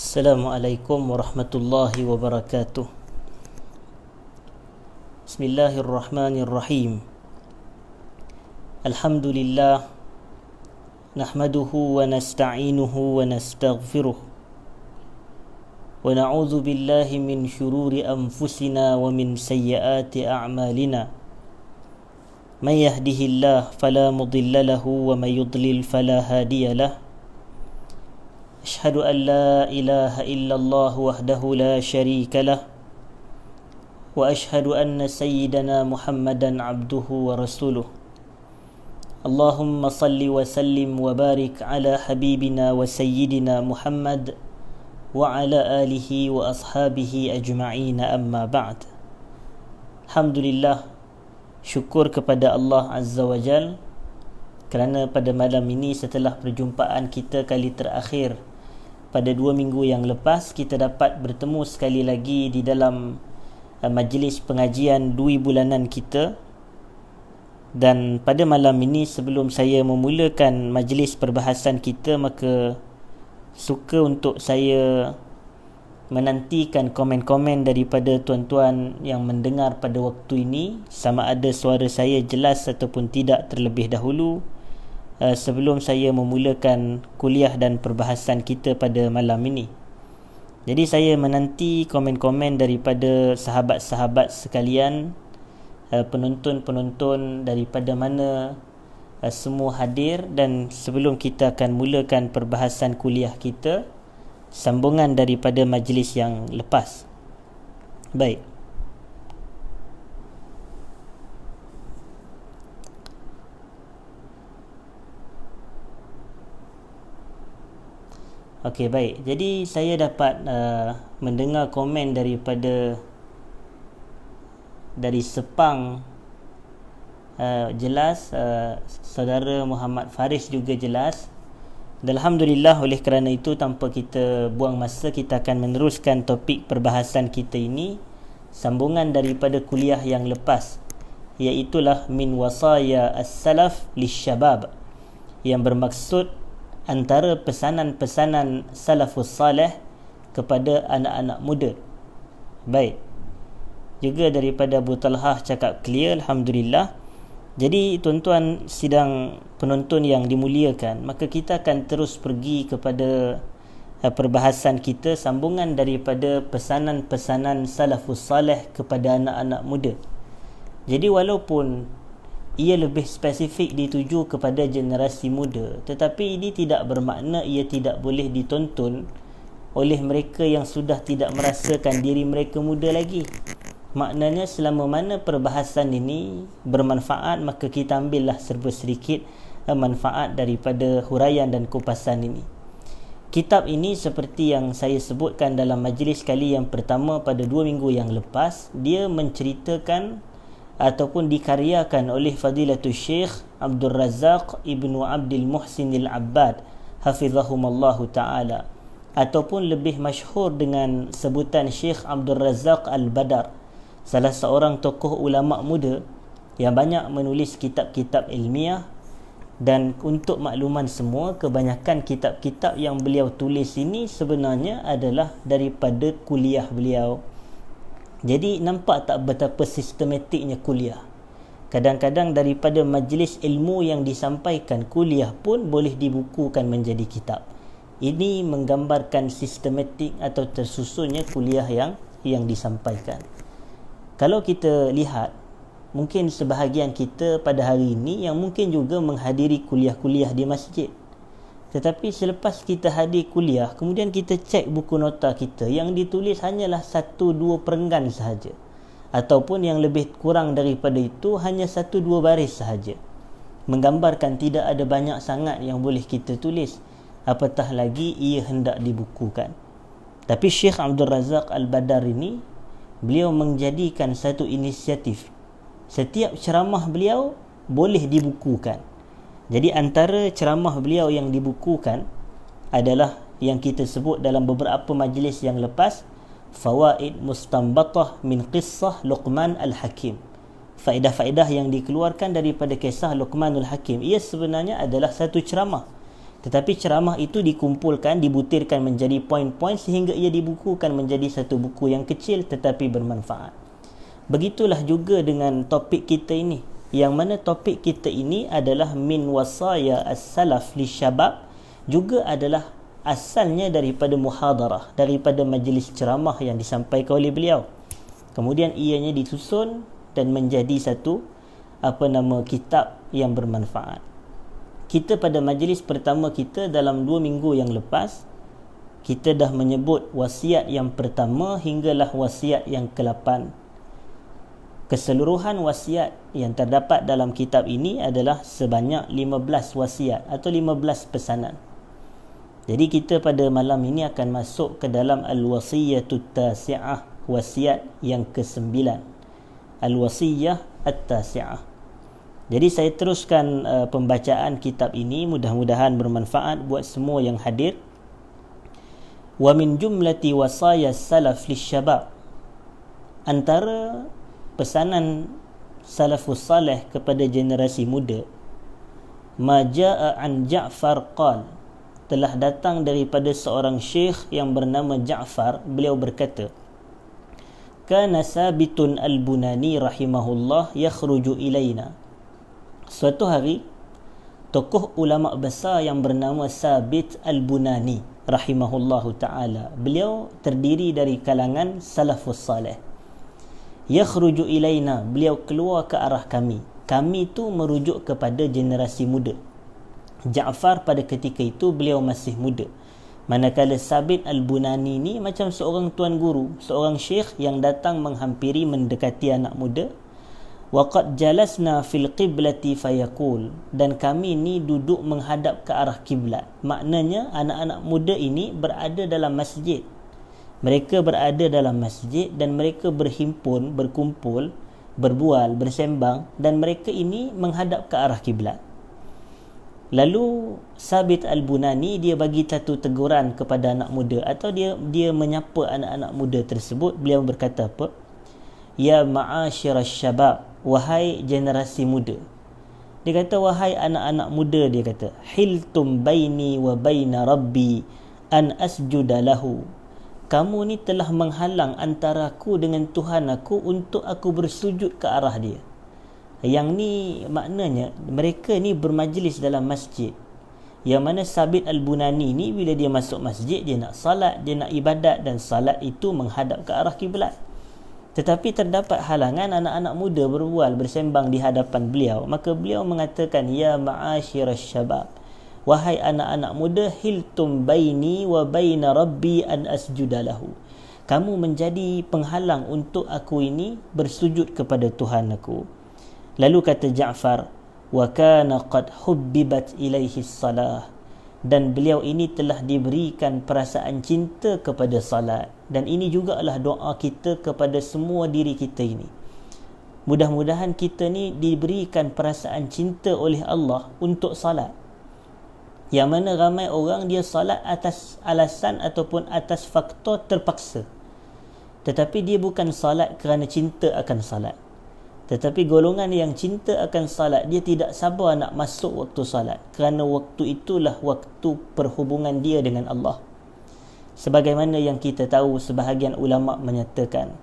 Assalamualaikum warahmatullahi wabarakatuh. Bismillahirrahmanirrahim. Alhamdulillah, nahmaduhu wa nasta'inuhu wa nastaghfiruh, wa na'udzu billahi min syururi anfusina wa min sayyiati a'malina. Man yahdihillahu fala mudilla lahu wa may yudlil fala hadiya lahu. أشهد أن لا إله إلا الله وحده لا شريك له وأشهد أن سيدنا محمدا عبده ورسوله. اللهم صل وسلم وبارك على حبيبنا وسيدنا محمد وعلى آله وأصحابه أجمعين أما بعد. Alhamdulillah, syukur kepada Allah Azza wa Jal kerana pada malam ini setelah perjumpaan kita kali terakhir pada 2 minggu yang lepas, kita dapat bertemu sekali lagi di dalam majlis pengajian 2 bulanan kita. Dan pada malam ini, sebelum saya memulakan majlis perbahasan kita, maka suka untuk saya menantikan komen-komen daripada tuan-tuan yang mendengar pada waktu ini, sama ada suara saya jelas ataupun tidak terlebih dahulu, sebelum saya memulakan kuliah dan perbahasan kita pada malam ini. Jadi saya menanti komen-komen daripada sahabat-sahabat sekalian, penonton-penonton daripada mana semua hadir. Dan sebelum kita akan mulakan perbahasan kuliah kita, sambungan daripada majlis yang lepas. Baik. Okey, baik. Jadi saya dapat mendengar komen dari Sepang, jelas, saudara Muhammad Faris juga jelas. Dan Alhamdulillah, oleh kerana itu tanpa kita buang masa, kita akan meneruskan topik perbahasan kita ini, sambungan daripada kuliah yang lepas, iaitulah min wasaya as-salaf lisyabab, yang bermaksud antara pesanan-pesanan salafus salih kepada anak-anak muda. Baik. Juga daripada Abu Talhah cakap clear, Alhamdulillah. Jadi tuan-tuan sidang penonton yang dimuliakan, maka kita akan terus pergi kepada perbahasan kita, sambungan daripada pesanan-pesanan salafus salih kepada anak-anak muda. Jadi walaupun ia lebih spesifik dituju kepada generasi muda, tetapi ini tidak bermakna ia tidak boleh ditonton oleh mereka yang sudah tidak merasakan diri mereka muda lagi. Maknanya selama mana perbahasan ini bermanfaat, maka kita ambillah serba sedikit manfaat daripada huraian dan kupasan ini. Kitab ini seperti yang saya sebutkan dalam majlis kali yang pertama pada 2 minggu yang lepas, dia menceritakan ataupun dikaryakan oleh Fadilatul Syekh Abdul Razak Ibnu Abdul Muhsin Al-Abbad hafizahumallahu ta'ala, ataupun lebih masyhur dengan sebutan Syekh Abdul Razak Al-Badar, salah seorang tokoh ulama muda yang banyak menulis kitab-kitab ilmiah. Dan untuk makluman semua, kebanyakan kitab-kitab yang beliau tulis ini sebenarnya adalah daripada kuliah beliau. Jadi nampak tak betapa sistematiknya kuliah. Kadang-kadang daripada majlis ilmu yang disampaikan, kuliah pun boleh dibukukan menjadi kitab. Ini menggambarkan sistematik atau tersusunnya kuliah yang disampaikan. Kalau kita lihat, mungkin sebahagian kita pada hari ini yang mungkin juga menghadiri kuliah-kuliah di masjid. Tetapi selepas kita hadir kuliah, kemudian kita cek buku nota kita, yang ditulis hanyalah 1-2 perenggan sahaja, ataupun yang lebih kurang daripada itu hanya 1-2 baris sahaja, menggambarkan tidak ada banyak sangat yang boleh kita tulis, apatah lagi ia hendak dibukukan. Tapi Syekh Abdul Razak Al-Badar ini, beliau menjadikan satu inisiatif, setiap ceramah beliau boleh dibukukan. Jadi antara ceramah beliau yang dibukukan adalah yang kita sebut dalam beberapa majlis yang lepas, Fawaid Mustanbatah min Qissah Luqman Al-Hakim. Faedah-faedah yang dikeluarkan daripada kisah Luqmanul Hakim. Ia sebenarnya adalah satu ceramah, Tetapi ceramah itu dikumpulkan, dibutirkan menjadi poin-poin sehingga ia dibukukan menjadi satu buku yang kecil tetapi bermanfaat. Begitulah juga dengan topik kita ini, yang mana topik kita ini adalah min wasaya as-salaf lisyabab, juga adalah asalnya daripada muhadarah, daripada majlis ceramah yang disampaikan oleh beliau. Kemudian ianya disusun dan menjadi satu kitab yang bermanfaat. Kita pada majlis pertama kita dalam 2 minggu yang lepas, kita dah menyebut wasiat yang pertama hinggalah wasiat yang ke-8. Keseluruhan wasiat yang terdapat dalam kitab ini adalah sebanyak 15 wasiat atau 15 pesanan. Jadi kita pada malam ini akan masuk ke dalam al-wasiyatut tasi'ah, wasiat yang ke-9. Al-wasiyah at-tasi'ah. Jadi saya teruskan pembacaan kitab ini, mudah-mudahan bermanfaat buat semua yang hadir. Wa min jumlati wasaya salaf lisyabab, antara pesanan salafus salih kepada generasi muda, ma jaa an Ja'far qal, telah datang daripada seorang syekh yang bernama Ja'far, beliau berkata, kana Sabitun al-Bunani rahimahullah yakhruju ilaina. Suatu hari, tokoh ulama besar yang bernama Sabit al-Bunani rahimahullahu ta'ala, beliau terdiri dari kalangan salafus salih. Yakhruju ilaina, beliau keluar ke arah kami. Kami itu merujuk kepada generasi muda. Ja'far pada ketika itu beliau masih muda, manakala Sabit al-Bunani ni macam seorang tuan guru, seorang syekh yang datang menghampiri, mendekati anak muda. Waqad jalasna fil qiblati fayaqul, dan kami ni duduk menghadap ke arah kiblat. Maknanya anak-anak muda ini berada dalam masjid. Mereka berada dalam masjid dan mereka berhimpun, berkumpul, berbual, bersembang, dan mereka ini menghadap ke arah kiblat. Lalu Sabit al-Bunani dia bagi satu teguran kepada anak muda, atau dia menyapa anak-anak muda tersebut. Beliau berkata apa? Ya ma'asyiras syabab, wahai generasi muda. Dia kata, wahai anak-anak muda, dia kata, hiltum baini wa baina rabbi an asjuda lahu. Kamu ni telah menghalang antara aku dengan Tuhan aku untuk aku bersujud ke arah dia. Yang ni maknanya mereka ni bermajlis dalam masjid, yang mana Sabit al-Bunani ni bila dia masuk masjid, dia nak salat, dia nak ibadat, dan salat itu menghadap ke arah kiblat. Tetapi terdapat halangan, anak-anak muda berbual, bersembang di hadapan beliau. Maka beliau mengatakan, ya ma'asyiras syabab, wahai anak-anak muda, hiltum baini wa baina rabbi an asjuda lahu. Kamu menjadi penghalang untuk aku ini bersujud kepada Tuhan aku. Lalu kata Ja'far, wa kana qad hubbibat ilaihi salah, dan beliau ini telah diberikan perasaan cinta kepada salat. Dan ini jugalah doa kita kepada semua diri kita ini. Mudah-mudahan kita ni diberikan perasaan cinta oleh Allah untuk salat. Yang mana ramai orang dia salat atas alasan ataupun atas faktor terpaksa. Tetapi dia bukan salat kerana cinta akan salat. Tetapi golongan yang cinta akan salat, dia tidak sabar nak masuk waktu salat, kerana waktu itulah waktu perhubungan dia dengan Allah. Sebagaimana yang kita tahu, sebahagian ulama menyatakan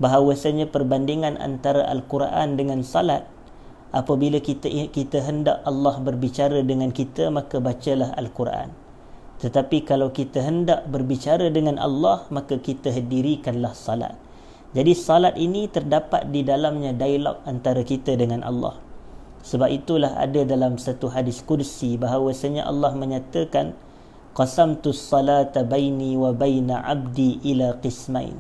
bahawasanya perbandingan antara Al-Quran dengan salat, apabila kita hendak Allah berbicara dengan kita, maka bacalah Al-Quran. Tetapi kalau kita hendak berbicara dengan Allah, maka kita dirikanlah salat. Jadi salat ini terdapat di dalamnya dialog antara kita dengan Allah. Sebab itulah ada dalam satu hadis kursi bahawasanya Allah menyatakan, qasamtus salata baini wa baina abdi ila qismain.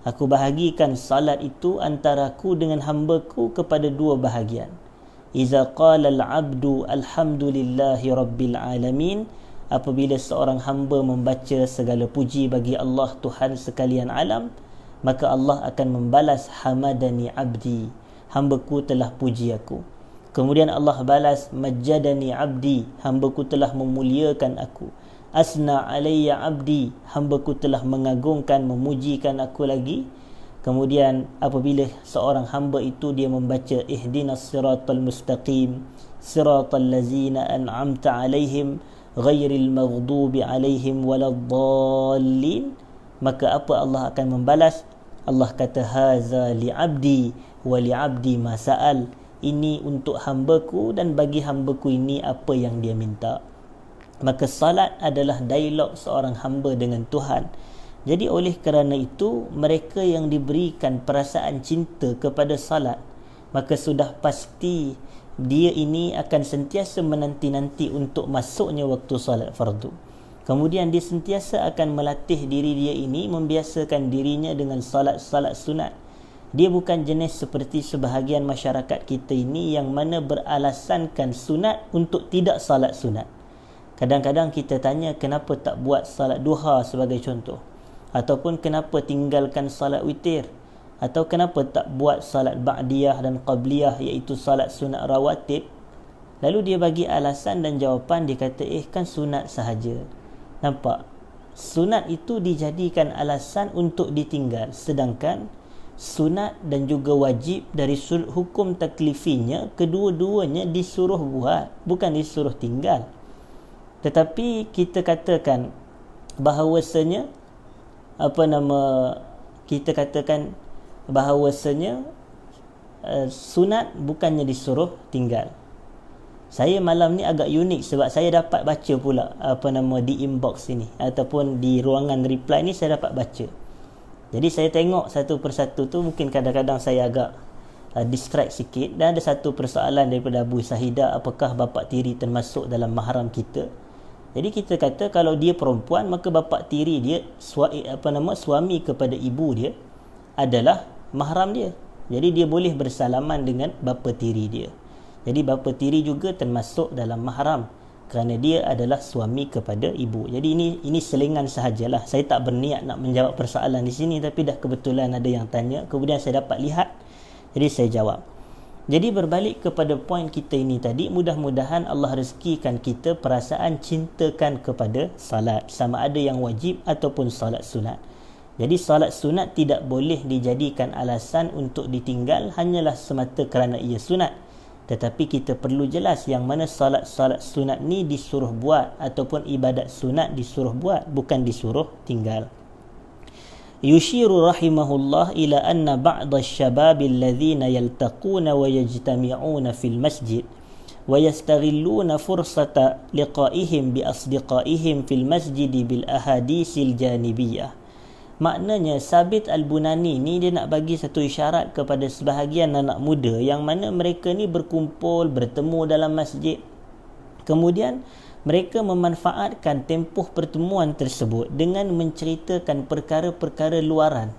Aku bahagikan salat itu antara aku dengan hamba-Ku kepada dua bahagian. Iza qala al-abdu alhamdulillahi rabbil alamin, apabila seorang hamba membaca segala puji bagi Allah Tuhan sekalian alam, maka Allah akan membalas hamadani abdi, hamba-Ku telah puji aku. Kemudian Allah balas majjadani abdi, hamba-Ku telah memuliakan aku. Asna alayya abdi, hamba-Ku telah mengagungkan, memujikan aku lagi. Kemudian apabila seorang hamba itu dia membaca ihdinas siratal mustaqim siratal ladzina an'amta alaihim ghairil maghdubi alaihim waladdallin, maka apa Allah akan membalas? Allah kata haza li'abdi wa li'abdi ma sa'al, ini untuk hambaku dan bagi hambaku ini apa yang dia minta. Maka salat adalah dialog seorang hamba dengan Tuhan. Jadi oleh kerana itu, mereka yang diberikan perasaan cinta kepada salat, maka sudah pasti dia ini akan sentiasa menanti-nanti untuk masuknya waktu salat fardu. Kemudian dia sentiasa akan melatih diri dia ini, membiasakan dirinya dengan salat-salat sunat. Dia bukan jenis seperti sebahagian masyarakat kita ini yang mana beralasankan sunat untuk tidak salat sunat. Kadang-kadang kita tanya kenapa tak buat salat duha sebagai contoh, ataupun kenapa tinggalkan salat witir, atau kenapa tak buat salat ba'diyah dan qabliyah, iaitu salat sunat rawatib. Lalu dia bagi alasan dan jawapan, dia kata kan sunat sahaja. Nampak? Sunat itu dijadikan alasan untuk ditinggal, sedangkan sunat dan juga wajib dari hukum taklifinya, kedua-duanya disuruh buat, bukan disuruh tinggal. Tetapi kita katakan bahawasanya sunat bukannya disuruh tinggal. Saya malam ni agak unik sebab saya dapat baca pula di inbox ini ataupun di ruangan reply ni saya dapat baca. Jadi saya tengok satu persatu tu, mungkin kadang-kadang saya agak distract sikit, dan ada satu persoalan daripada Abu Sahida, apakah bapa tiri termasuk dalam mahram kita? Jadi kita kata kalau dia perempuan, maka bapa tiri dia suami kepada ibu dia adalah mahram dia. Jadi dia boleh bersalaman dengan bapa tiri dia. Jadi bapa tiri juga termasuk dalam mahram kerana dia adalah suami kepada ibu. Jadi ini selingan sahajalah. Saya tak berniat nak menjawab persoalan di sini, tapi dah kebetulan ada yang tanya, kemudian saya dapat lihat, jadi saya jawab. Jadi berbalik kepada poin kita ini tadi, mudah-mudahan Allah rezekikan kita perasaan cintakan kepada salat, sama ada yang wajib ataupun salat sunat. Jadi salat sunat tidak boleh dijadikan alasan untuk ditinggal hanyalah semata kerana ia sunat. Tetapi kita perlu jelas yang mana salat-salat sunat ni disuruh buat, ataupun ibadat sunat disuruh buat, bukan disuruh tinggal. Yushiru rahimahullah ila anna ba'da asy-syabab alladhina yaltaquna wa yajtami'una fil masjid wa yastaghilluna fursata liqa'ihim bi asdiqaihim fil masjid bil ahadisil janibiyah. Maknanya Sabit Al-Bunani ni dia nak bagi satu isyarat kepada sebahagian anak muda yang mana mereka ni berkumpul, bertemu dalam masjid. Kemudian mereka memanfaatkan tempoh pertemuan tersebut dengan menceritakan perkara-perkara luaran.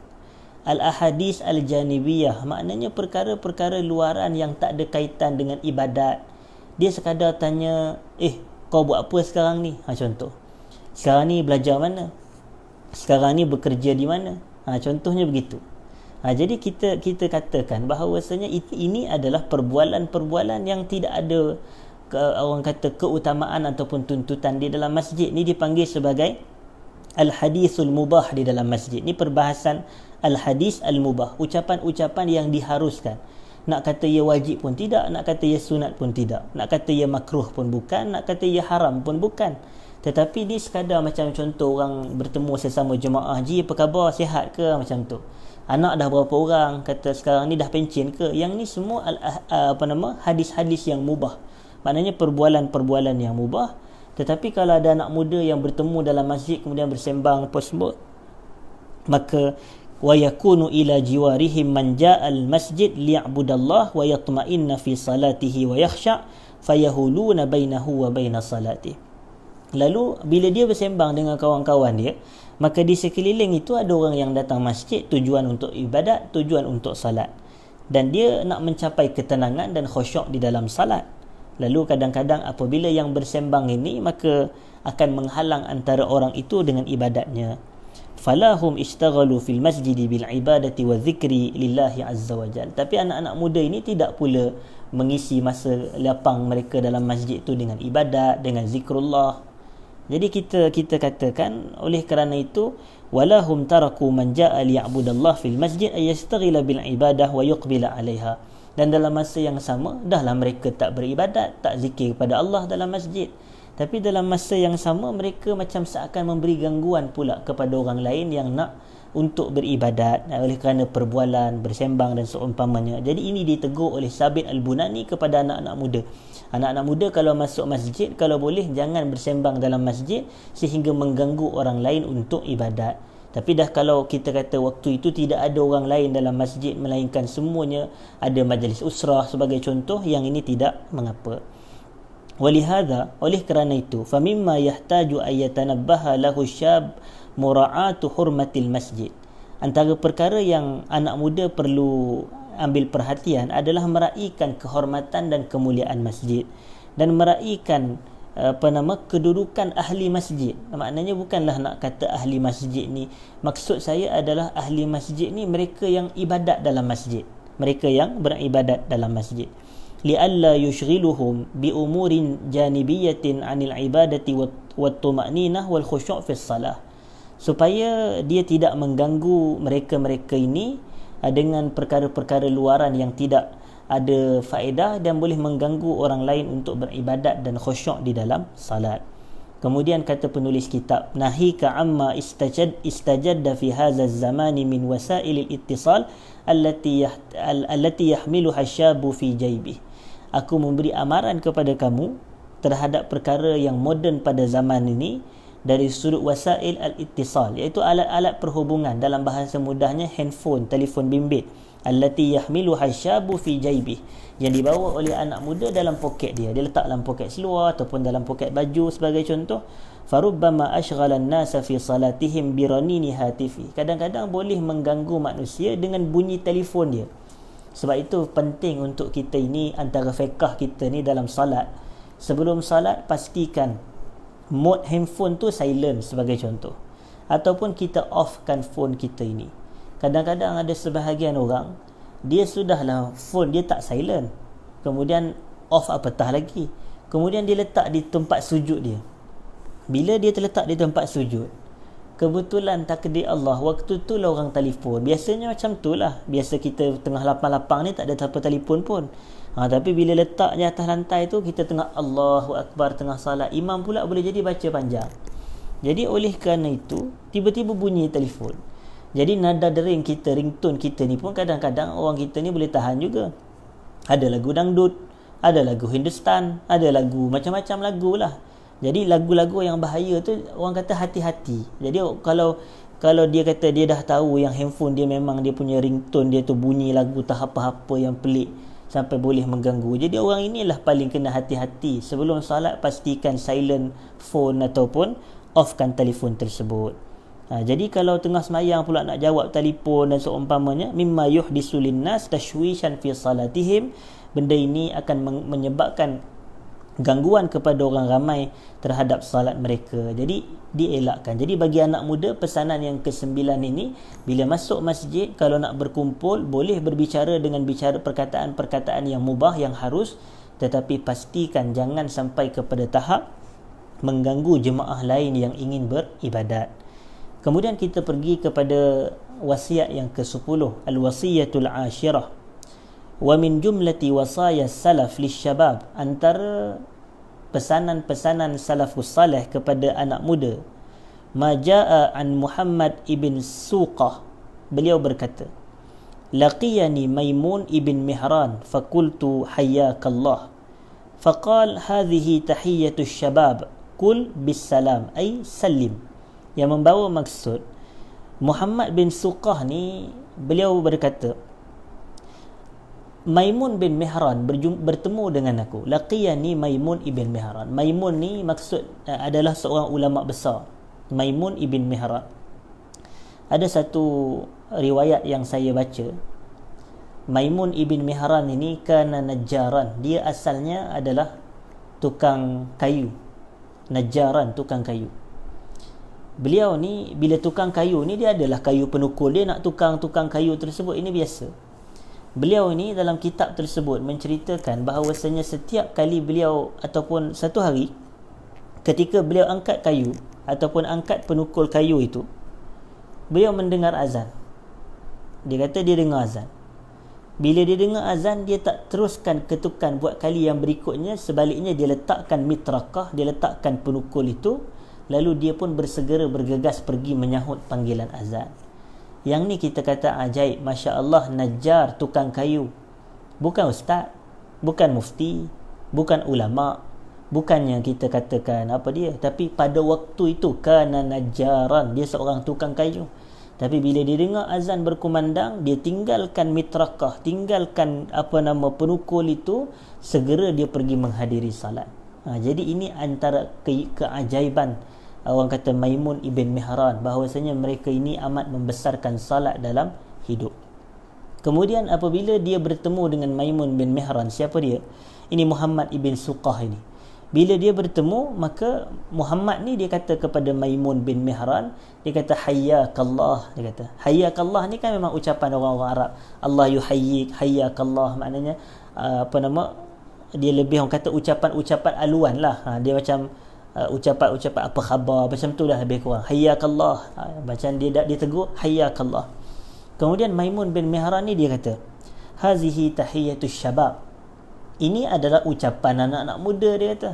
Al-ahadis al-janibiyah, maknanya perkara-perkara luaran yang tak ada kaitan dengan ibadat. Dia sekadar tanya, kau buat apa sekarang ni? Contoh, sekarang ni belajar mana? Sekarang ni bekerja di mana? Contohnya begitu. Jadi kita katakan bahawasanya ini adalah perbualan-perbualan yang tidak ada orang kata keutamaan ataupun tuntutan di dalam masjid. Ni dipanggil sebagai al-hadisul mubah di dalam masjid. Ni perbahasan al-hadis al-mubah, ucapan-ucapan yang diharuskan. Nak kata ia wajib pun tidak, nak kata ia sunat pun tidak, nak kata ia makruh pun bukan, nak kata ia haram pun bukan. Tetapi dia sekadar macam contoh orang bertemu sesama jemaah, apa khabar, sihat ke, macam tu. Anak dah berapa orang, kata sekarang ni dah pencen ke. Yang ni semua hadis-hadis yang mubah. Maknanya perbualan-perbualan yang mubah. Tetapi kalau ada anak muda yang bertemu dalam masjid kemudian bersembang apa semua, maka wa yakunu ila jiwarihim man ja'al masjid liya'budallah wa yatma'inna fi salatihi wa yakhsha' fayahuluna bainahu wa baina salatihi. Lalu bila dia bersembang dengan kawan-kawan dia, maka di sekeliling itu ada orang yang datang masjid tujuan untuk ibadat, tujuan untuk salat, dan dia nak mencapai ketenangan dan khusyuk di dalam salat. Lalu kadang-kadang apabila yang bersembang ini, maka akan menghalang antara orang itu dengan ibadatnya. Falahum ishtaghalu fil masjid bil ibadati wa dzikri lillahi azza wajal. Tapi anak-anak muda ini tidak pula mengisi masa lapang mereka dalam masjid itu dengan ibadat, dengan zikrullah. Jadi kita katakan oleh kerana itu, walahum taraku man ja'a liya'budallah fil masjid ay yastaghila bil ibadah wa yuqbila 'alaiha. Dan dalam masa yang sama, dahlah mereka tak beribadat, tak zikir kepada Allah dalam masjid, Tapi dalam masa yang sama mereka macam seakan memberi gangguan pula kepada orang lain yang nak untuk beribadat oleh kerana perbualan, bersembang dan seumpamanya. Jadi ini ditegur oleh Sabit Al-Bunani kepada anak-anak muda. Anak-anak muda kalau masuk masjid, kalau boleh jangan bersembang dalam masjid sehingga mengganggu orang lain untuk ibadat. Tapi dah kalau kita kata waktu itu tidak ada orang lain dalam masjid melainkan semuanya ada majlis usrah sebagai contoh, yang ini tidak mengapa. Walihada, oleh kerana itu, famimma yahtaju ayatanabbaha lahu syab mura'atu hurmatil masjid. Antara perkara yang anak muda perlu ambil perhatian adalah meraihkan kehormatan dan kemuliaan masjid dan meraihkan kedudukan ahli masjid. Maknanya bukanlah nak kata ahli masjid ni, maksud saya adalah ahli masjid ni mereka yang ibadat dalam masjid, mereka yang beribadat dalam masjid. Li'alla yushghiluhum bi umurin janibiyatin 'anil ibadati wat tuma'ninah wal khusyu' fi shalah, supaya dia tidak mengganggu mereka-mereka ini dengan perkara-perkara luaran yang tidak ada faedah dan boleh mengganggu orang lain untuk beribadat dan khusyuk di dalam salat. Kemudian kata penulis kitab, nahika amma istajadda fi hadha az-zamani min wasail al-ittisal allati yahmiluha asyabu fi jaybih. Aku memberi amaran kepada kamu terhadap perkara yang moden pada zaman ini dari sudut wasail al-ittisal, iaitu alat-alat perhubungan, dalam bahasa mudahnya handphone, telefon bimbit, allati yahmiluha asyabu fi jaybih, yang dibawa oleh anak muda dalam poket dia letak dalam poket seluar ataupun dalam poket baju sebagai contoh. Farubbama ashghala an-nasa fi salatihim bi ranini hatifi, kadang-kadang boleh mengganggu manusia dengan bunyi telefon dia. Sebab itu penting untuk kita ini, antara fiqh kita ni dalam salat, sebelum salat pastikan mode handphone tu silent sebagai contoh, ataupun kita offkan phone kita ini. Kadang-kadang ada sebahagian orang, dia sudahlah phone dia tak silent, kemudian off apatah lagi, kemudian dia letak di tempat sujud dia. Bila dia terletak di tempat sujud, kebetulan takdir Allah waktu tu lah orang telefon. Biasanya macam tu lah, biasa kita tengah lapang-lapang ni tak ada siapa telefon pun. Tapi bila letak di atas lantai tu, kita tengah Allahu Akbar, tengah salat, imam pula boleh jadi baca panjang. Jadi oleh kerana itu, tiba-tiba bunyi telefon. Jadi nada dering kita, ringtone kita ni pun kadang-kadang orang kita ni boleh tahan juga. Ada lagu dangdut, ada lagu Hindustan, ada lagu macam-macam lagu lah. Jadi lagu-lagu yang bahaya tu orang kata hati-hati. Jadi kalau dia kata dia dah tahu yang handphone dia memang dia punya ringtone dia tu bunyi lagu tak apa-apa yang pelik sampai boleh mengganggu. Jadi orang inilah paling kena hati-hati. Sebelum salat pastikan silent phone ataupun offkan telefon tersebut. Jadi kalau tengah semayang pula nak jawab telefon dan seumpamanya, mimma yuhdisu linnas tashwishan fi salatihim, benda ini akan menyebabkan gangguan kepada orang ramai terhadap salat mereka. Jadi dielakkan. Jadi bagi anak muda, pesanan yang ke-9 ini, bila masuk masjid, kalau nak berkumpul, boleh berbicara dengan bicara perkataan-perkataan yang mubah, yang harus, tetapi pastikan jangan sampai kepada tahap mengganggu jemaah lain yang ingin beribadat. Kemudian kita pergi kepada wasiat yang ke-10, al-wasiyatul ashirah. Wa min jumlati wasaya salaf lisyabab, antara pesanan-pesanan salafus salih kepada anak muda, majaa an Muhammad ibn Suqah, beliau berkata, laqiyani Maimun ibn Mihran faqultu hayyakallah faqal hadhihi tahiyatus syabab qul bisalam ay salim. Yang membawa maksud Muhammad bin Suqah ni, beliau berkata, Maimun bin Mihran bertemu dengan aku. Laqiyani Maimun ibn Mihran. Maimun ni maksud adalah seorang ulama besar, Maimun ibn Mihran. Ada satu riwayat yang saya baca, Maimun ibn Mihran ini kana najjaran. Dia asalnya adalah tukang kayu. Najjaran, tukang kayu. Beliau ni bila tukang kayu ni, dia adalah kayu penukul. Dia nak tukang kayu tersebut, ini biasa. Beliau ini dalam kitab tersebut menceritakan bahawasanya setiap kali beliau ataupun satu hari ketika beliau angkat kayu ataupun angkat penukul kayu itu, beliau mendengar azan. Dia kata dia dengar azan. Bila dia dengar azan, dia tak teruskan ketukan buat kali yang berikutnya. Sebaliknya dia letakkan mitrakah, dia letakkan penukul itu, lalu dia pun bersegera bergegas pergi menyahut panggilan azan. Yang ni kita kata ajaib. Masya Allah, Najjar, tukang kayu. Bukan ustaz, bukan mufti, bukan ulama, bukannya kita katakan apa dia, tapi pada waktu itu kana najjaran, dia seorang tukang kayu. Tapi bila dia dengar azan berkumandang, dia tinggalkan mitrakah, tinggalkan penukul itu, segera dia pergi menghadiri salat. Jadi ini antara keajaiban orang kata Maimun ibn Mihran, bahawasanya mereka ini amat membesarkan salat dalam hidup. Kemudian apabila dia bertemu dengan Maimun bin Mihran, siapa dia? Ini Muhammad ibn Suqah ini. Bila dia bertemu, maka Muhammad ni dia kata kepada Maimun bin Mihran, dia kata hayyakallah. Dia kata hayyakallah ni kan memang ucapan orang-orang Arab. Allah yuhayyik, hayyakallah, maknanya dia lebih orang kata ucapan-ucapan aluan lah. Dia macam ucapan-ucapan apa khabar, macam tu lah lebih kurang. Hayyakallah, macam dia tegur hayyakallah. Kemudian Maimun bin Mihran ni dia kata hazihi tahiyatus syabab. Ini adalah ucapan anak-anak muda, dia kata.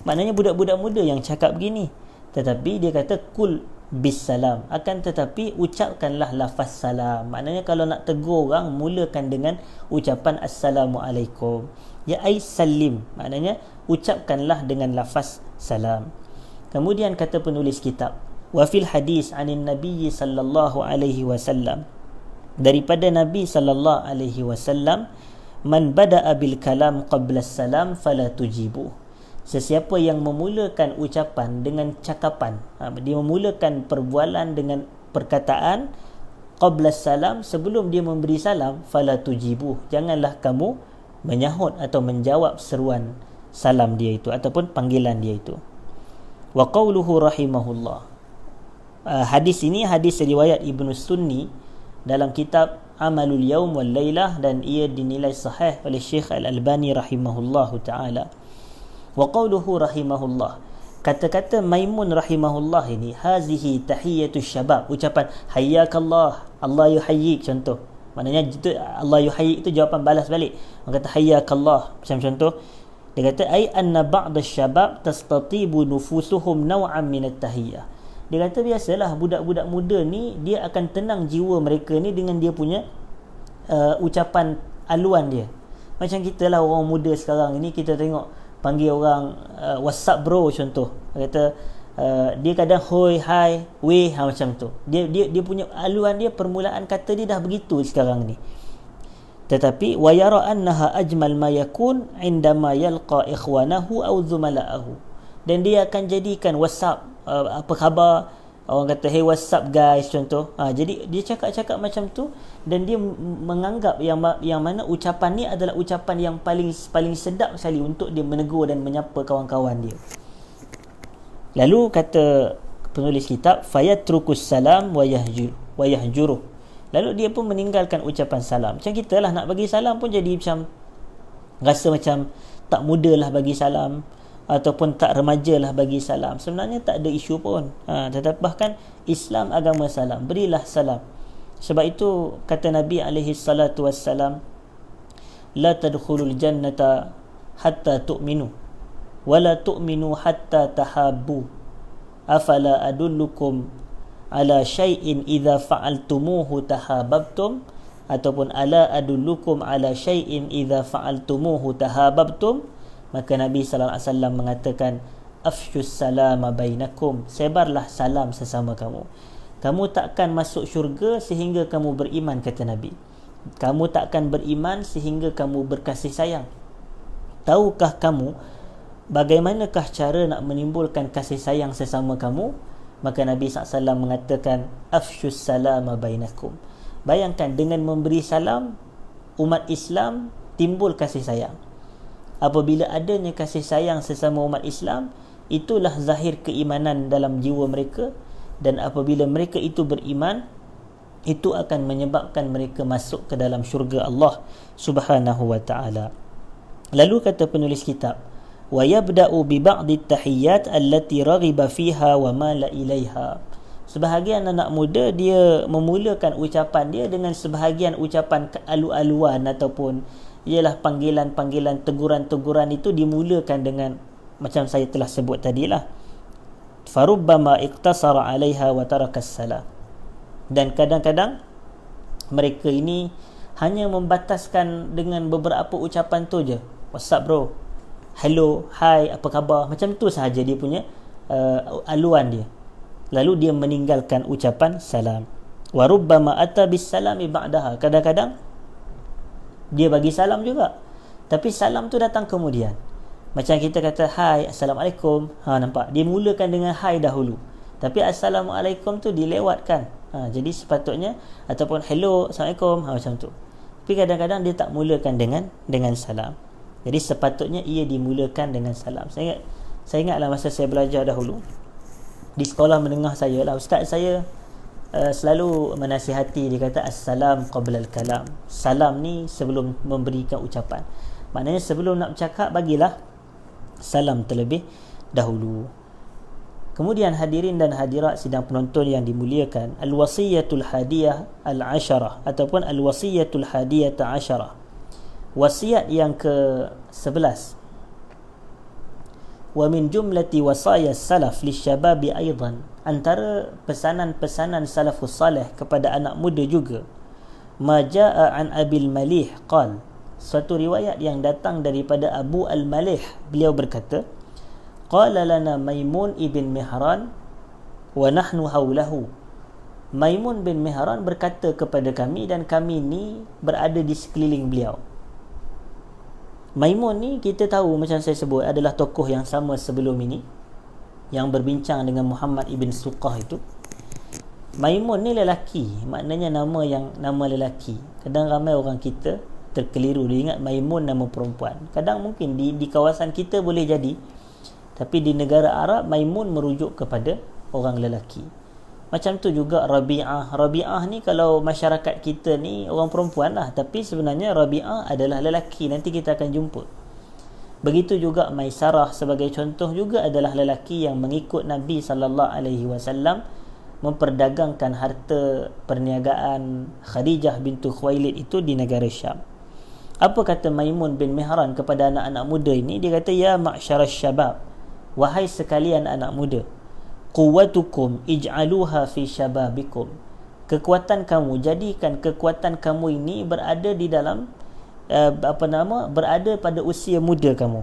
Maknanya budak-budak muda yang cakap begini. Tetapi dia kata kul bis salam, akan tetapi ucapkanlah lafaz salam. Maknanya kalau nak tegur orang, mulakan dengan ucapan assalamualaikum. Ya ai salim, maknanya ucapkanlah dengan lafaz salam. Kemudian kata penulis kitab, wa fil hadis anin nabiy sallallahu alaihi wasallam, daripada Nabi sallallahu alaihi wasallam, man bada'a bil kalam qabla salam fala tujibu. Sesiapa yang memulakan ucapan dengan cakapan, dia memulakan perbualan dengan perkataan qabla salam, sebelum dia memberi salam, fala tujibu, janganlah kamu menyahut atau menjawab seruan salam dia itu ataupun panggilan dia itu. Wa qauluhu rahimahullah. Hadis ini hadis riwayat Ibnu Sunni dalam kitab Amalul Yaum wal Lailah, dan ia dinilai sahih oleh Syekh Al-Albani rahimahullahu taala. Wa qauluhu rahimahullah, kata-kata Maimun rahimahullah ini, hazihi tahiyatus syabab, ucapan hayyakallah, Allah yuhayyik, contoh. Maknanya itu Allah yuhayyik itu jawapan balas balik. Orang kata hayyakallah, macam contoh dia kata ai anna ba'd asy-syabab tastatibu nufusuhum naw'an min at-tahiyyah. Dia kata biasalah budak-budak muda ni, dia akan tenang jiwa mereka ni dengan dia punya ucapan aluan dia. Macam kita lah orang muda sekarang ini, kita tengok panggil orang WhatsApp bro contoh. Dia kata dia kadang hoi, hai, weh, macam tu. Dia punya aluan dia, permulaan kata dia dah begitu sekarang ni. Tetapi wa yara annaha ajmal ma yakun indama yalqa ikhwanahu aw zumala'ahu. Dan dia akan jadikan WhatsApp apa khabar, orang kata hey what's up guys contoh. Jadi dia cakap-cakap macam tu, dan dia menganggap yang mana ucapan ni adalah ucapan yang paling sedap sekali untuk dia menegur dan menyapa kawan-kawan dia. Lalu kata penulis kitab, fayatrukus salam wa yahjuruh. Lalu dia pun meninggalkan ucapan salam. Macam kita lah nak bagi salam pun jadi macam rasa macam tak mudalah bagi salam, ataupun tak remaja lah bagi salam. Sebenarnya tak ada isu pun. Tetapi bahkan Islam agama salam, berilah salam. Sebab itu kata Nabi alaihi salatu wassalam, la tadkhulul jannata hatta tu'minu wa la tu'minu hatta tahabbu, afala adullukum ala syai'in idza fa'altumuhu tahabbtum, ataupun ala adullukum ala syai'in idza fa'altumuhu tahabbtum. Maka Nabi sallallahu alaihi wasallam mengatakan, afshus salama bainakum, sebarlah salam sesama kamu. Kamu takkan masuk syurga sehingga kamu beriman, kata Nabi. Kamu takkan beriman sehingga kamu berkasih sayang. Tahukah kamu bagaimanakah cara nak menimbulkan kasih sayang sesama kamu? Maka Nabi SAW mengatakan, afshus salama bainakum. Bayangkan, dengan memberi salam, umat Islam timbul kasih sayang. Apabila adanya kasih sayang sesama umat Islam, itulah zahir keimanan dalam jiwa mereka. Dan apabila mereka itu beriman, itu akan menyebabkan mereka masuk ke dalam syurga Allah Subhanahu wa ta'ala. Lalu kata penulis kitab, wa yabda'u bi ba'di at-tahiyyat allati raghiba fiha wa mala ilaiha. Sebahagian anak muda dia memulakan ucapan dia dengan sebahagian ucapan alu-aluan ataupun ialah panggilan-panggilan, teguran-teguran itu dimulakan dengan macam saya telah sebut tadilah. Farubbama iqtasara 'alaiha wa taraka as-salam. Dan kadang-kadang mereka ini hanya membataskan dengan beberapa ucapan tu je. What's up bro? Hello, hi, apa khabar? Macam tu sahaja dia punya aluan dia. Lalu dia meninggalkan ucapan salam. Wa rubbama ata bis salami ba'daha. Kadang-kadang dia bagi salam juga, tapi salam tu datang kemudian. Macam kita kata hai, assalamualaikum. Nampak? Dia mulakan dengan hai dahulu, tapi assalamualaikum tu dilewatkan. Jadi sepatutnya ataupun hello, assalamualaikum, macam tu. Tapi kadang-kadang dia tak mulakan dengan salam. Jadi sepatutnya ia dimulakan dengan salam. Saya ingatlah masa saya belajar dahulu di sekolah menengah saya lah, ustaz saya selalu menasihati, dia kata assalam qabla al-kalam. Salam ni sebelum memberikan ucapan. Maknanya sebelum nak bercakap, bagilah salam terlebih dahulu. Kemudian hadirin dan hadirat sidang penonton yang dimuliakan, al-wasiyatul hadiyah al-asharah ataupun al-wasiyatul hadiyata asharah. Wasiat yang ke-11. Wa min jumlati wasaya salaf lisyababi aidan, antara pesanan-pesanan salafus salih kepada anak muda juga, ma jaa an abil malih qal, suatu riwayat yang datang daripada Abu al-Malih, beliau berkata, qala lana Maimun ibn Mihran wa nahnu haulahu. Maimun bin Mihran berkata kepada kami dan kami ni berada di sekeliling beliau. Maimun ni kita tahu, macam saya sebut, adalah tokoh yang sama sebelum ini yang berbincang dengan Muhammad ibn Suqah itu. Maimun ni lelaki, maknanya nama lelaki. Kadang ramai orang kita terkeliru, dia ingat Maimun nama perempuan. Kadang mungkin di kawasan kita boleh jadi, tapi di negara Arab Maimun merujuk kepada orang lelaki. Macam tu juga Rabi'ah. Rabi'ah ni kalau masyarakat kita ni orang perempuan lah, tapi sebenarnya Rabi'ah adalah lelaki. Nanti kita akan jumpa. Begitu juga Maisarah sebagai contoh juga adalah lelaki yang mengikut Nabi SAW memperdagangkan harta perniagaan Khadijah bintu Khuwailid itu di negara Syam. Apa kata Maimun bin Mihran kepada anak-anak muda ini? Dia kata, ya ma'syaras syabab, wahai sekalian anak muda, quwwatukum ij'aluha fi syababikum. Kekuatan kamu, jadikan kekuatan kamu ini berada di dalam berada pada usia muda kamu.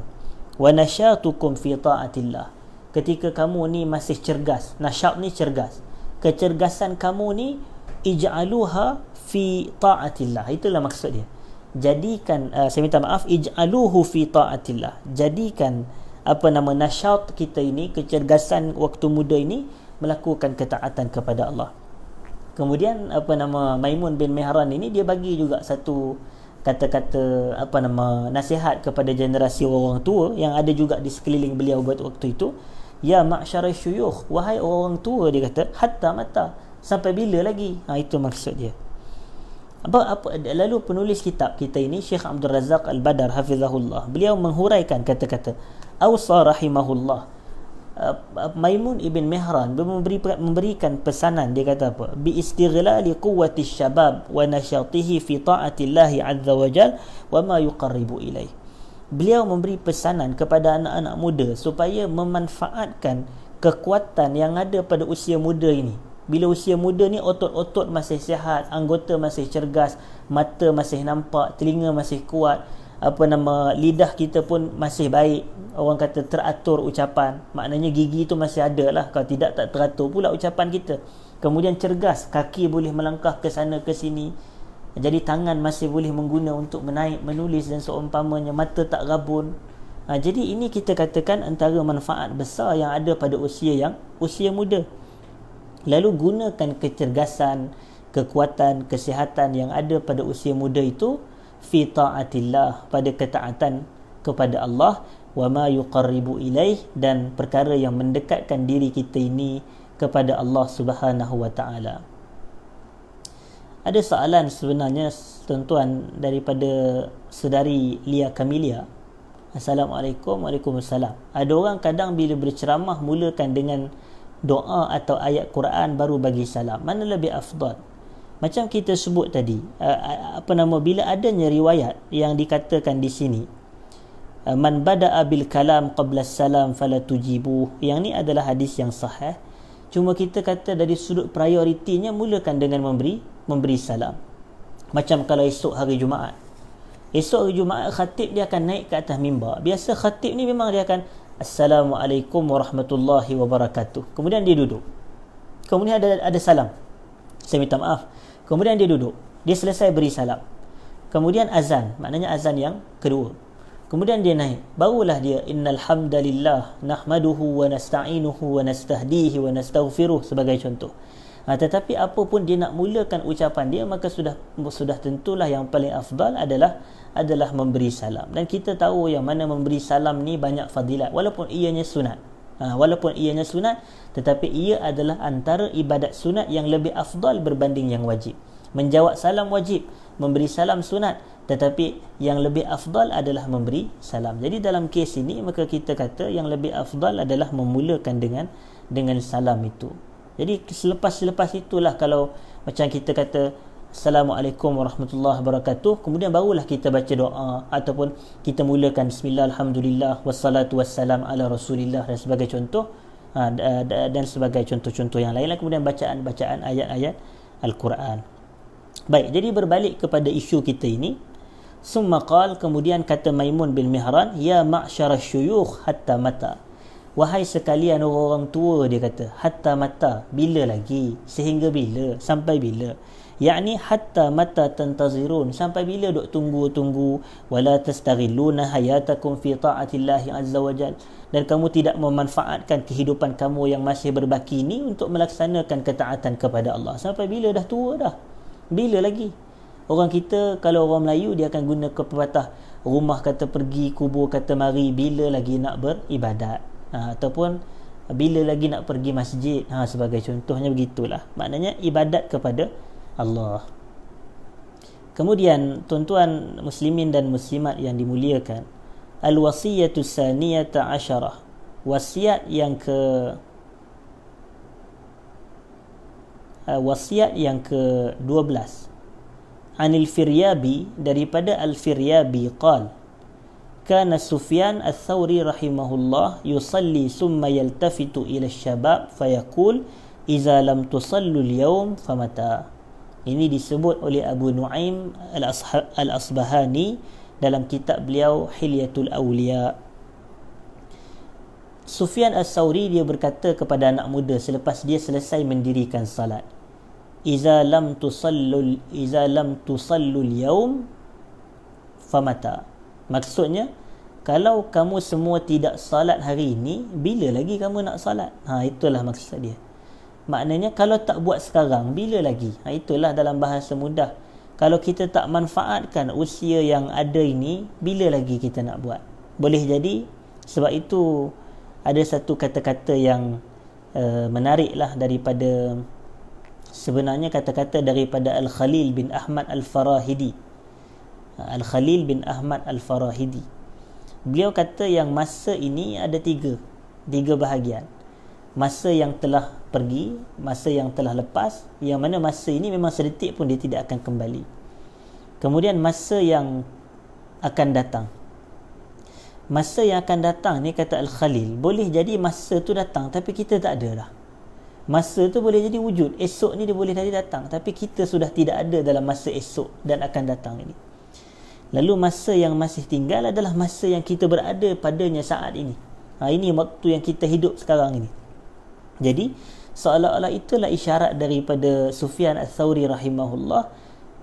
Wa nasyatukum fi ta'atillah. Ketika kamu ni masih cergas. Nasyat ni cergas. Kecergasan kamu ni ij'aluha fi ta'atillah. Itulah maksud dia. Jadikan saya minta maaf, ij'aluhu fi ta'atillah. Jadikan nasyat kita ini, kecergasan waktu muda ini melakukan ketaatan kepada Allah. Kemudian Maimun bin Mihran ini dia bagi juga satu kata-kata nasihat kepada generasi orang tua yang ada juga di sekeliling beliau buat waktu itu. Ya ma'syarai syuyukh, wahai orang tua, dia kata, hatta mata, sampai bila lagi? Itu maksud dia. Lalu penulis kitab kita ini, Syekh Abdul Razak Al-Badar hafizahullah, beliau menghuraikan kata-kata awsa rahimahullah. Maimun ibn Mihran memberikan pesanan, dia kata apa? Bi istighlali quwwati syabab wa nasyatihi fi ta'atillahi azza wa jal wa ma yuqarribu ilaih. Beliau memberi pesanan kepada anak-anak muda supaya memanfaatkan kekuatan yang ada pada usia muda ini. Bila usia muda ni otot-otot masih sihat, anggota masih cergas, mata masih nampak, telinga masih kuat, lidah kita pun masih baik, orang kata teratur ucapan, maknanya gigi tu masih ada lah, kalau tidak tak teratur pula ucapan kita. Kemudian cergas, kaki boleh melangkah ke sana ke sini, jadi tangan masih boleh mengguna untuk menaik, menulis dan seumpamanya, mata tak rabun. Jadi ini kita katakan antara manfaat besar yang ada pada usia muda. Lalu gunakan kecergasan, kekuatan, kesihatan yang ada pada usia muda itu fi ta'atillah, pada ketaatan kepada Allah, wa ma yuqarribu ilaih, dan perkara yang mendekatkan diri kita ini kepada Allah Subhanahu wa taala. Ada soalan sebenarnya tuan-tuan daripada saudari Lia Kamilia. Assalamualaikum. Waalaikumsalam. Ada orang kadang bila berceramah mulakan dengan doa atau ayat Quran baru bagi salam? Mana lebih afdal? Macam kita sebut tadi, bila adanya riwayat yang dikatakan di sini, man bada'a bil kalam qabla salam fala tujibuh. Yang ni adalah hadis yang sahih. Cuma kita kata dari sudut prioritinya, mulakan dengan memberi salam. Macam kalau esok hari Jumaat. Esok hari Jumaat khatib dia akan naik ke atas mimbar. Biasa khatib ni memang dia akan Assalamualaikum warahmatullahi wabarakatuh. Kemudian dia duduk. Kemudian ada salam. Saya minta maaf. Kemudian dia duduk. Dia selesai beri salam. Kemudian azan, maknanya azan yang kedua. Kemudian dia naik. Barulah dia innal hamdalillah nahmaduhu wa nasta'inuhu wa nastahdihi wa nastaghfiruh sebagai contoh. Tetapi apa pun dia nak mulakan ucapan dia, maka sudah tentulah yang paling afdal adalah memberi salam. Dan kita tahu yang mana memberi salam ni banyak fadilat walaupun ianya sunat. Tetapi ia adalah antara ibadat sunat yang lebih afdal berbanding yang wajib. Menjawab salam wajib, memberi salam sunat, tetapi yang lebih afdal adalah memberi salam. Jadi dalam kes ini maka kita kata yang lebih afdal adalah memulakan dengan salam itu. Jadi selepas itulah, kalau macam kita kata Assalamualaikum warahmatullahi wabarakatuh, kemudian barulah kita baca doa ataupun kita mulakan bismillah alhamdulillah wassalatu wassalam ala rasulillah dan sebagai contoh, dan sebagai contoh-contoh yang lain, kemudian bacaan ayat-ayat Al-Quran. Baik, jadi berbalik kepada isu kita ini, summa qal, kemudian kata Maimun bin Mihran, ya ma'syara syuyukh hatta mata. Wahai sekalian orang tua, dia kata, hatta mata, bila lagi, sehingga bila, sampai bila. Yakni hatta mata tantazirun, sampai bila duk tunggu, wala tastaghilluna hayatakum fi ta'atillahi azza wajal, dan kamu tidak memanfaatkan kehidupan kamu yang masih berbaki ini untuk melaksanakan ketaatan kepada Allah. Sampai bila, dah tua dah, bila lagi? Orang kita, kalau orang Melayu, dia akan guna pepatah, rumah kata pergi, kubur kata mari, bila lagi nak beribadat, ataupun bila lagi nak pergi masjid, sebagai contohnya begitulah. Maknanya ibadat kepada Allah. Kemudian tuan-tuan muslimin dan muslimat yang dimuliakan, al-wasiyatu saniyata asyarah, wasiat yang ke-12, anil Firyabi, daripada al-Firyabi qal, kana Sufyan al-Thawri rahimahullah yusalli summa yaltafitu ila syabab fayaqul iza lam tusallu al-yawm famata. Ini disebut oleh Abu Nuaim al-Asbahani dalam kitab beliau Hilyatul Awliya. Sufyan al-Thawri dia berkata kepada anak muda selepas dia selesai mendirikan salat, iza lam tusallu al-yawm famata. Maksudnya, kalau kamu semua tidak salat hari ini, bila lagi kamu nak salat? Itulah maksud dia. Maknanya kalau tak buat sekarang, bila lagi? Itulah dalam bahasa mudah. Kalau kita tak manfaatkan usia yang ada ini, bila lagi kita nak buat? Boleh jadi, sebab itu ada satu kata-kata yang menariklah daripada, sebenarnya kata-kata daripada Al-Khalil bin Ahmad Al-Farahidi. Al-Khalil bin Ahmad Al-Farahidi, beliau kata yang masa ini ada tiga bahagian. Masa yang telah pergi, masa yang telah lepas, yang mana masa ini memang sedetik pun dia tidak akan kembali. Kemudian masa yang akan datang. Masa yang akan datang ni, kata Al-Khalil, boleh jadi masa tu datang tapi kita tak ada dah. Masa tu boleh jadi wujud, esok ni dia boleh jadi datang, tapi kita sudah tidak ada dalam masa esok dan akan datang ini. Lalu masa yang masih tinggal adalah masa yang kita berada padanya saat ini. Ini waktu yang kita hidup sekarang ini. Jadi seolah-olah itulah isyarat daripada Sufyan al-Thawri rahimahullah,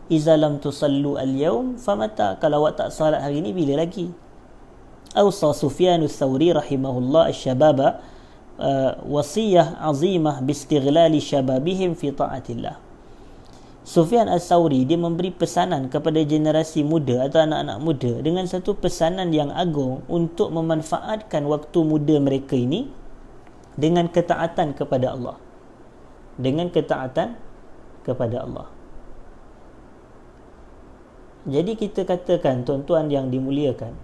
iza lam tusallu al-yawm famata, kalau awak tak salat hari ini, bila lagi? Awsa Sufyan al-Thawri rahimahullah al-shababa wasiyah azimah bistighlali syababihim fi ta'atillah. Sufyan al-Thawri dia memberi pesanan kepada generasi muda atau anak-anak muda dengan satu pesanan yang agung untuk memanfaatkan waktu muda mereka ini dengan ketaatan kepada Allah. Dengan ketaatan kepada Allah. Jadi kita katakan, tuan-tuan yang dimuliakan,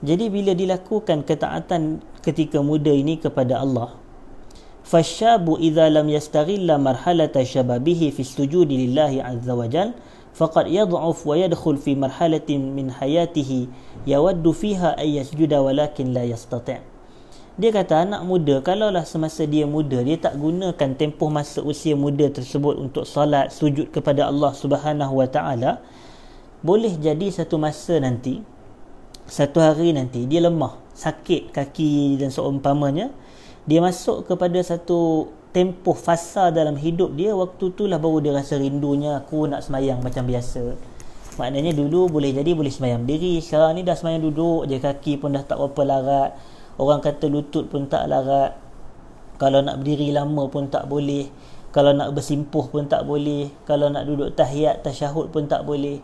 jadi bila dilakukan ketaatan ketika muda ini kepada Allah, fasyabu idza lam yastaghilla marhalata syababihi fi sujudi lillahi azza wa jal faqad yad'uf wa yadkhul fi marhalatin min hayatihi yawaddu fiha ay yasjuda walakin la yastati'. Dia kata anak muda, kalaulah semasa dia muda dia tak gunakan tempoh masa usia muda tersebut untuk solat, sujud kepada Allah Subhanahu wa taala, boleh jadi satu masa nanti, satu hari nanti dia lemah, sakit kaki dan seumpamanya, dia masuk kepada satu tempoh fasa dalam hidup dia, waktu itulah baru dia rasa rindunya, aku nak semayang macam biasa. Maknanya dulu boleh jadi boleh semayang berdiri, sekarang ni dah semayang duduk je, kaki pun dah tak berapa larat. Orang kata lutut pun tak larat. Kalau nak berdiri lama pun tak boleh. Kalau nak bersimpuh pun tak boleh. Kalau nak duduk tahiyat, tasyahud pun tak boleh.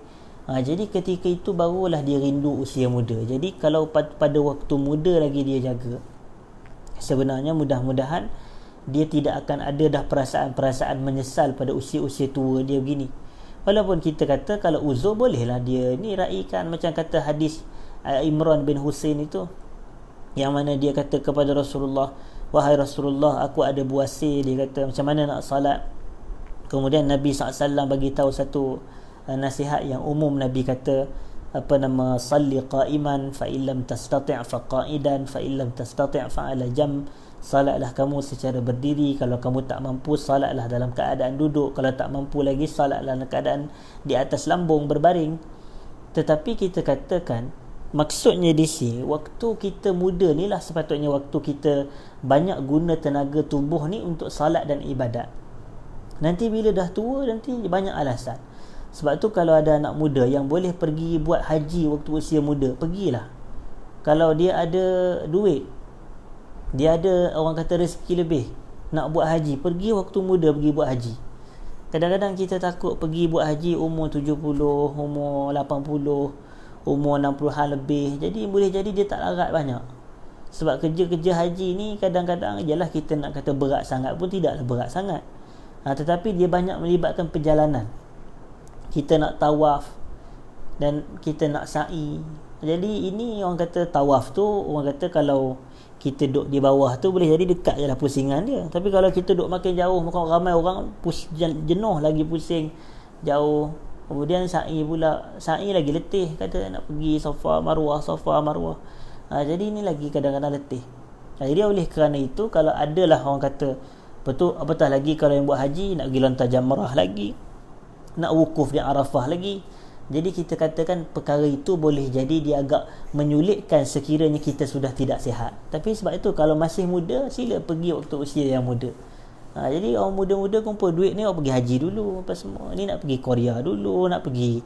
Jadi ketika itu barulah dia rindu usia muda. Jadi kalau pada waktu muda lagi dia jaga, sebenarnya mudah-mudahan dia tidak akan ada dah perasaan-perasaan menyesal pada usia-usia tua dia begini. Walaupun kita kata kalau uzur bolehlah dia ni raikan, macam kata hadis Imran bin Husain itu, yang mana dia kata kepada Rasulullah, wahai Rasulullah, aku ada buasir. Dia kata macam mana nak salat. Kemudian Nabi SAW bagi tahu satu nasihat yang umum. Nabi kata salli qa'iman fa illam tastati' fa qa'idan fa illam tastati' fa ala jam. Salatlah kamu secara berdiri, kalau kamu tak mampu salatlah dalam keadaan duduk, kalau tak mampu lagi salatlah dalam keadaan di atas lambung berbaring. Tetapi kita katakan maksudnya di sini, waktu kita muda ni lah sepatutnya waktu kita banyak guna tenaga tubuh ni untuk salat dan ibadat. Nanti bila dah tua, nanti banyak alasan. Sebab tu kalau ada anak muda yang boleh pergi buat haji waktu usia muda, pergilah. Kalau dia ada duit, dia ada orang kata rezeki lebih, nak buat haji, pergi waktu muda pergi buat haji. Kadang-kadang kita takut pergi buat haji umur 70, umur 80, umur 60-an lebih. Jadi boleh jadi dia tak larat banyak. Sebab kerja-kerja haji ni kadang-kadang ialah kita nak kata berat sangat pun tidaklah berat sangat. Tetapi dia banyak melibatkan perjalanan. Kita nak tawaf dan kita nak sa'i. Jadi ini orang kata tawaf tu, orang kata kalau kita duduk di bawah tu boleh jadi dekat je lah pusingan dia. Tapi kalau kita duduk makin jauh, makin ramai orang jenuh lagi, pusing jauh. Kemudian sa'i pula, sa'i lagi letih, kata nak pergi Safa Marwah. Jadi ini lagi kadang-kadang letih. Jadi oleh kerana itu, kalau adalah orang kata betul, apatah lagi kalau yang buat haji nak pergi lontar jamrah lagi, nak wukuf di Arafah lagi. Jadi kita katakan perkara itu boleh jadi dia agak menyulitkan sekiranya kita sudah tidak sihat. Tapi sebab itu kalau masih muda, sila pergi waktu usia yang muda. Jadi orang muda-muda kumpul duit ni, orang pergi haji dulu apa semua. Ni nak pergi Korea dulu, nak pergi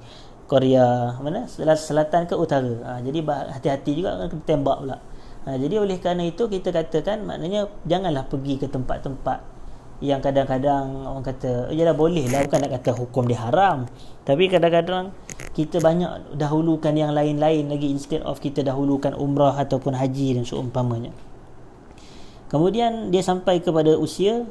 Korea mana? Selatan ke utara. Jadi hati-hati juga kena tembak pula. Jadi oleh kerana itu kita katakan, maknanya janganlah pergi ke tempat-tempat yang kadang-kadang orang kata yalah boleh lah, bukan nak kata hukum dia haram, tapi kadang-kadang kita banyak dahulukan yang lain-lain lagi instead of kita dahulukan umrah ataupun haji dan seumpamanya. Kemudian dia sampai kepada usia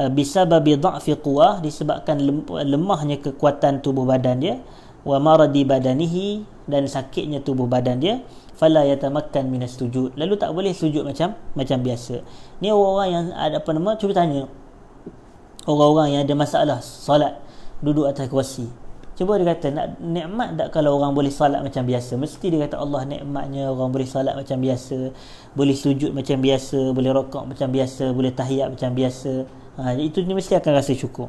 bisababi dha'fi quwah, disebabkan lemahnya kekuatan tubuh badan dia, wa maradi badanihi, dan sakitnya tubuh badan dia, fala yatamakkan minas sujud, lalu tak boleh sujud macam biasa. Ni orang-orang yang ada cuba tanya orang-orang yang ada masalah solat duduk atas kursi. Cuba dia kata, nak nikmat tak kalau orang boleh salat macam biasa? Mesti dia kata Allah nikmatnya orang boleh salat macam biasa, boleh sujud macam biasa, boleh rokok macam biasa, boleh tahiyat macam biasa. Itu ni mesti akan rasa cukup.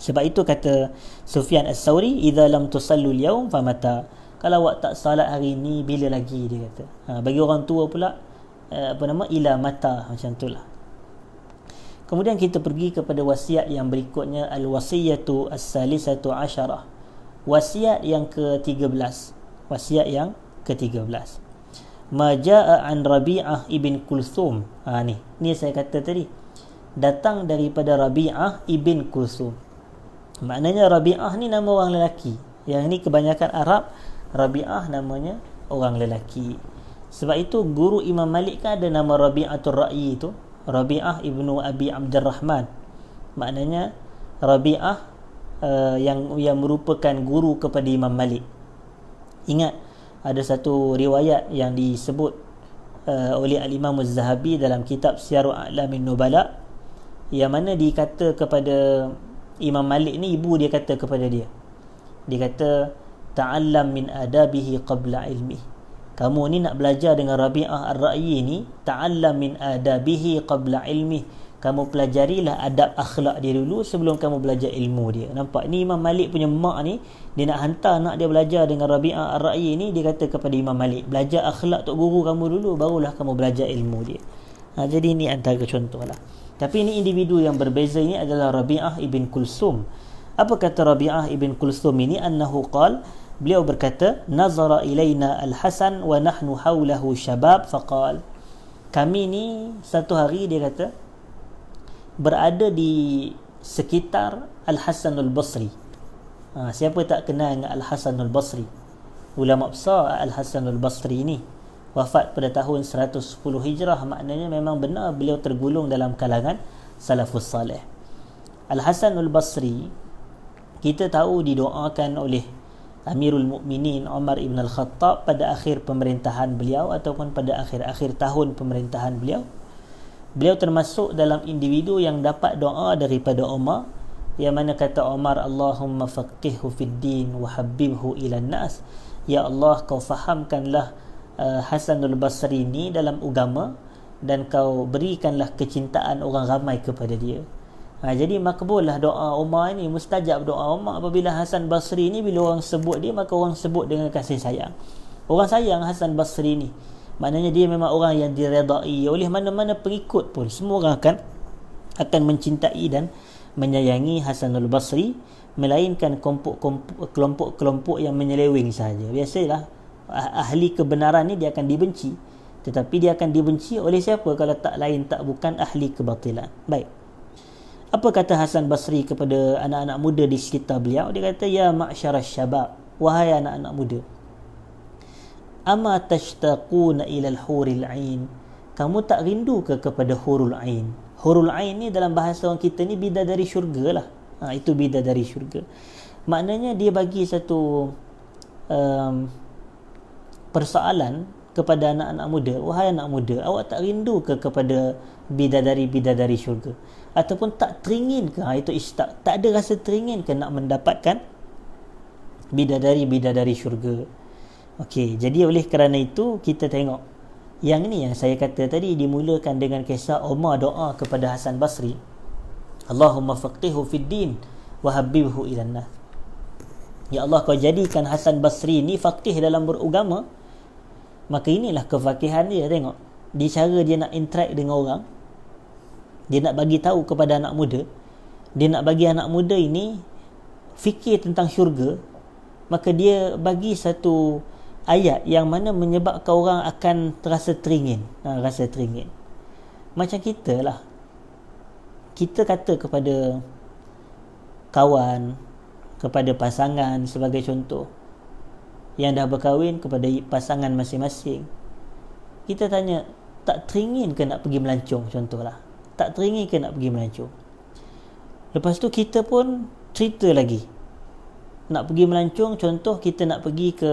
Sebab itu kata Sufyan As-Sauri, idza lam tusallu al-yawm famata, kalau awak tak salat hari ni bila lagi, dia kata. Bagi orang tua pula ila mata, macam itulah. Kemudian kita pergi kepada wasiat yang berikutnya, al-wasiyatu as-salisatu asyarah, wasiat yang ke-13. Wasiat yang ke-13, ma jaa an Rabi'ah ibn Kulthum. Ni saya kata tadi, datang daripada Rabi'ah ibn Kulthum. Maknanya Rabi'ah ni nama orang lelaki. Yang ni kebanyakan Arab, Rabi'ah namanya orang lelaki. Sebab itu guru Imam Malik kan ada nama Rabi'atul Ra'i itu, Rabi'ah ibnu Abi Abdurrahman. Maknanya Rabi'ah yang merupakan guru kepada Imam Malik. Ingat ada satu riwayat yang disebut oleh Al-Imam Az-Zahabi dalam kitab Syiarul A'lamin Nubala, yang mana dikata kepada Imam Malik ni, ibu dia kata kepada dia, dia kata, ta'allam min adabihi qabla ilmi. Kamu ni nak belajar dengan Rabi'ah Ar-Ra'yi ni, ta'allam min adabihi qabla ilmi. Kamu pelajarilah adab akhlak dia dulu sebelum kamu belajar ilmu dia. Nampak? Ni Imam Malik punya mak ni, dia nak hantar nak dia belajar dengan Rabi'ah Ar-Ra'yi ni, dia kata kepada Imam Malik, belajar akhlak tok guru kamu dulu, barulah kamu belajar ilmu dia. Jadi ni antara contoh lah. Tapi ini individu yang berbeza. Ini adalah Rabi'ah ibn Kulsum. Apa kata Rabi'ah ibn Kulsum ini? Annahu qal, beliau berkata, nazara ilaina al-Hasan wa nahnu hawlahu syabab faqal. Kami ni satu hari, dia kata, berada di sekitar Al-Hasan Al-Basri. Siapa tak kenal dengan Al-Hasan Al-Basri? Ulama besar Al-Hasan Al-Basri ni wafat pada tahun 110 Hijrah. Maknanya memang benar beliau tergolong dalam kalangan salafus salih. Al-Hasan Al-Basri, kita tahu didoakan oleh Amirul Mukminin Umar ibn Al-Khattab pada akhir pemerintahan beliau ataupun pada akhir-akhir tahun pemerintahan beliau. Beliau termasuk dalam individu yang dapat doa daripada Umar, yang mana kata Umar, Allahumma faqihhu fid din wa habibhu ilan nas. Ya Allah, kau fahamkanlah Hasanul Basri ni dalam agama, dan kau berikanlah kecintaan orang ramai kepada dia. Jadi makbul lah doa Umar ni, mustajab doa Umar apabila Hasan Basri ni, bila orang sebut dia, maka orang sebut dengan kasih sayang. Orang sayang Hasan Basri ni, maknanya dia memang orang yang diredai oleh mana-mana pengikut pun. Semua orang akan mencintai dan menyayangi Hasanul Basri, melainkan kelompok-kelompok yang menyeleweng saja. Biasalah ahli kebenaran ni dia akan dibenci, tetapi dia akan dibenci oleh siapa kalau tak lain tak bukan ahli kebatilan. Baik, apa kata Hasan Basri kepada anak-anak muda di sekitar beliau? Dia kata, ya ma'syarasy syabab, wahai anak-anak muda, ama tashtaquna ilal huril ain, kamu tak rindu ke kepada hurul ain? Hurul ain ni dalam bahasa orang kita ni bidadari syurga lah. Itu bidadari syurga. Maknanya dia bagi satu persoalan kepada anak-anak muda, wahai anak muda, awak tak rindu ke kepada bidadari-bidadari syurga? Ataupun tak teringin ke, itu ishtaq, tak ada rasa teringin ke nak mendapatkan bidadari-bidadari syurga? Okey, jadi oleh kerana itu kita tengok yang ni yang saya kata tadi, dimulakan dengan kisah Umar doa kepada Hasan Basri, Allahumma faqihhu fid din wa habibhu ilan nas. Ya Allah, kau jadikan Hasan Basri ni faqih dalam beragama. Maka inilah kefakihan dia. Tengok di cara dia nak interact dengan orang, dia nak bagi tahu kepada anak muda, dia nak bagi anak muda ini fikir tentang syurga. Maka dia bagi satu ayat yang mana menyebabkan orang akan terasa teringin. Rasa teringin. Macam kita lah, kita kata kepada kawan, kepada pasangan sebagai contoh, yang dah berkahwin, kepada pasangan masing-masing, kita tanya, tak teringin ke nak pergi melancong? Contohlah, tak teringin ke nak pergi melancong? Lepas tu kita pun cerita lagi nak pergi melancong. Contoh, kita nak pergi ke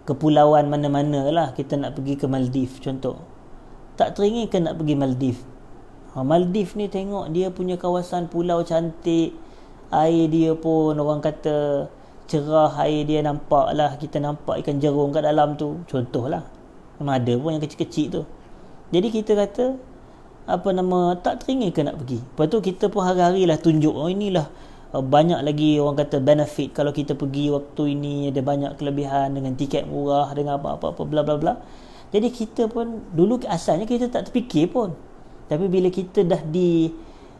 kepulauan mana-mana lah, kita nak pergi ke Maldives contoh. Tak teringin ke nak pergi Maldives? Maldives ni tengok dia punya kawasan pulau cantik, air dia pun orang kata cerah, air dia nampak lah, kita nampak ikan jerung kat dalam tu, contohlah. Memang ada pun yang kecil-kecil tu. Jadi kita kata tak teringin ke nak pergi? Lepas tu kita pun hari-hari lah tunjuk, inilah banyak lagi orang kata benefit kalau kita pergi waktu ini, ada banyak kelebihan dengan tiket murah, dengan apa-apa bla bla bla. Jadi kita pun dulu asalnya kita tak terfikir pun, tapi bila kita dah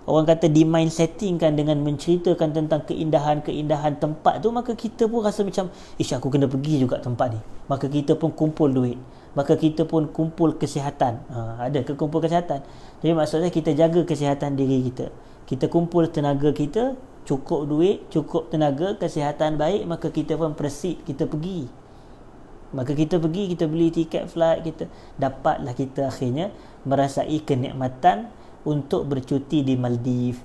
orang kata di mind setting kan dengan menceritakan tentang keindahan-keindahan tempat tu, maka kita pun rasa macam, aku kena pergi juga tempat ni. Maka kita pun kumpul duit, maka kita pun kumpul kesihatan. Ada ke kumpul kesihatan? Jadi maksudnya kita jaga kesihatan diri kita, kita kumpul tenaga kita, cukup duit, cukup tenaga, kesihatan baik, maka kita pun proceed, kita pergi. Maka kita pergi, kita beli tiket flight, kita dapatlah kita akhirnya merasai kenikmatan untuk bercuti di Maldives.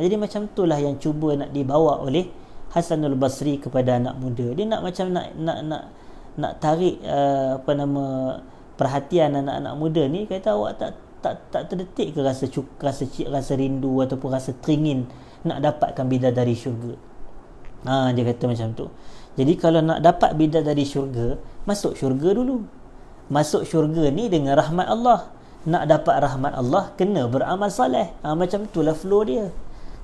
Jadi macam itulah yang cuba nak dibawa oleh Hasanul Basri kepada anak muda. Dia nak macam nak tarik perhatian anak-anak muda ni, kata awak tak terdetik ke rasa rindu ataupun rasa teringin nak dapatkan bidadari syurga? Dia kata macam tu. Jadi kalau nak dapat bidadari syurga, masuk syurga dulu. Masuk syurga ni dengan rahmat Allah. Nak dapat rahmat Allah, kena beramal soleh. Macam itulah flow dia.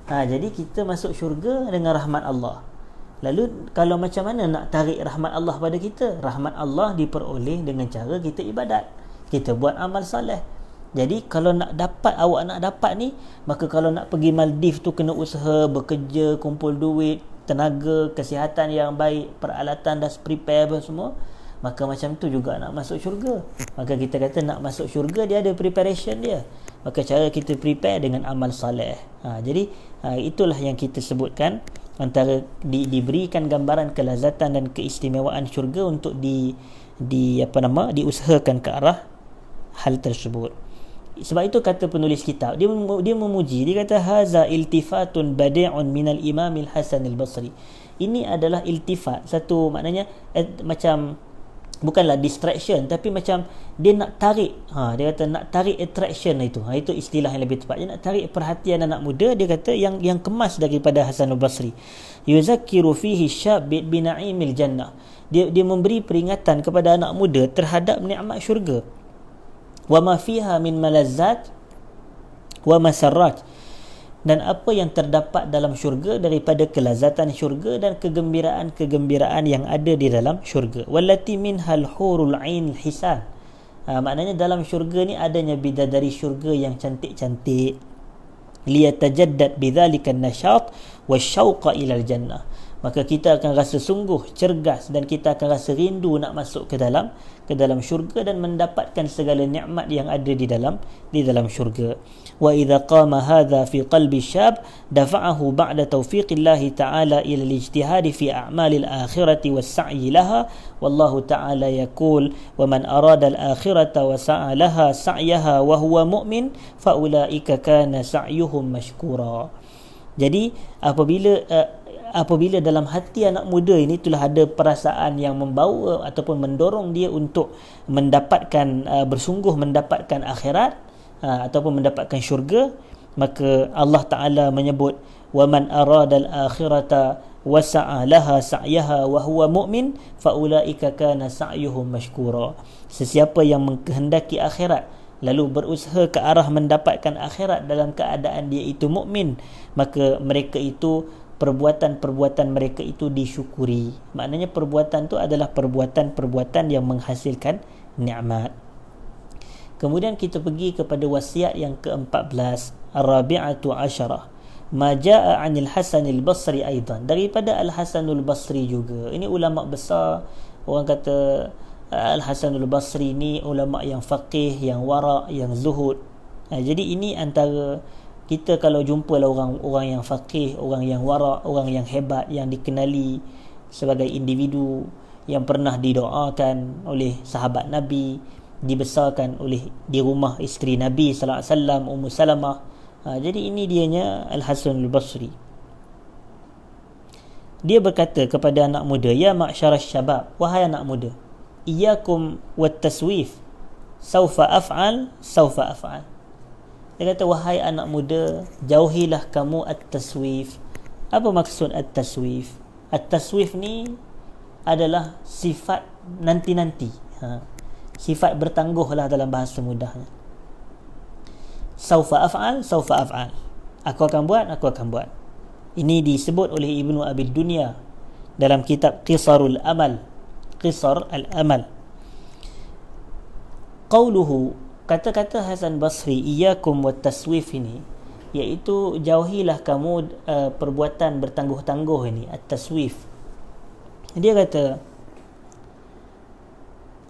Jadi kita masuk syurga dengan rahmat Allah. Lalu kalau macam mana nak tarik rahmat Allah pada kita? Rahmat Allah diperoleh dengan cara kita ibadat, kita buat amal soleh. Jadi kalau awak nak dapat ni, maka kalau nak pergi Maldives tu kena usaha, bekerja, kumpul duit, tenaga, kesihatan yang baik, peralatan dah prepare apa semua. Maka macam tu juga nak masuk syurga. Maka kita kata nak masuk syurga, dia ada preparation dia. Maka cara kita prepare dengan amal soleh. Jadi itulah yang kita sebutkan, antara diberikan gambaran kelazatan dan keistimewaan syurga untuk diusahakan ke arah hal tersebut. Sebab itu kata penulis kitab, dia memuji, dia kata haza iltifatun badi'un minal Imam al-Hasan al-Basri. Ini adalah iltifat, satu maknanya macam bukanlah distraction, tapi macam dia nak tarik, dia kata nak tarik attraction itu. Itu istilah yang lebih tepat. Dia nak tarik perhatian anak muda, dia kata yang kemas daripada Hasan al-Basri. Yuzakkiru fihi syab bi na'imil jannah. Dia memberi peringatan kepada anak muda terhadap nikmat syurga. Wa ma fiha min malazzat wa masarrat, dan apa yang terdapat dalam syurga daripada kelazatan syurga dan kegembiraan-kegembiraan yang ada di dalam syurga. Wallati minhal hurul ain hisan. Maknanya dalam syurga ni adanya bidadari syurga yang cantik-cantik. Liyatajaddad bidzalika an-nashat wasyauqa ila al-jannah. Maka kita akan rasa sungguh cergas dan kita akan rasa rindu nak masuk ke dalam syurga dan mendapatkan segala nikmat yang ada di dalam syurga. Wa idza qama hadha fi qalbi syab dafa'ahu ba'da tawfiqillah ta'ala ila al-ijtihad fi a'malil akhirati was-sa'yi laha, wallahu ta'ala yaqul wa man arada al-akhirata wa sa'a laha sa'yaha wa huwa mu'min fa ulaika kana sa'yuhum mashkura. Jadi apabila dalam hati anak muda ini telah ada perasaan yang membawa ataupun mendorong dia untuk mendapatkan bersungguh mendapatkan akhirat ataupun mendapatkan syurga, maka Allah Ta'ala menyebut wa man arada al-akhirata wa sa'a laha sa'yaha wa huwa mu'min fa ulaika kana sa'yuhum mashkura. Sesiapa yang mengkehendaki akhirat lalu berusaha ke arah mendapatkan akhirat dalam keadaan dia itu mukmin, maka mereka itu perbuatan-perbuatan mereka itu disyukuri. Maknanya perbuatan itu adalah perbuatan-perbuatan yang menghasilkan nikmat. Kemudian kita pergi kepada wasiat yang ke-14, Ar-Rabi'atu Asyarah. Ma jaa 'anil Hasan al-Basri aidan. Daripada Al-Hasan al-Basri juga. Ini ulama besar. Orang kata Al-Hasan al-Basri ni ulama yang faqih, yang wara', yang zuhud. Jadi ini antara kita kalau jumpa lah orang yang faqih, orang yang wara', orang yang hebat, yang dikenali sebagai individu yang pernah didoakan oleh sahabat Nabi, dibesarkan di rumah isteri Nabi sallallahu alaihi wasallam, Ummu Salamah. Jadi ini dianya Al-Hasan al-Basri. Dia berkata kepada anak muda, ya ma'syarasy syabab, wahai anak muda, iyyakum wat taswif, saufa af'al. Dia kata, wahai anak muda, jauhilah kamu at-taswif. Apa maksud at-taswif? At-taswif ni adalah sifat nanti-nanti. Sifat bertangguh lah dalam bahasa mudahnya. Saufa af'al. Aku akan buat. Ini disebut oleh Ibnu Abi Dunya dalam kitab Qisar al-Amal. Qauluhu, kata-kata Hasan Basri, iyyakum wat taswif ini, iaitu jauhilah kamu perbuatan bertangguh-tangguh ini, at-taswif. Dia kata,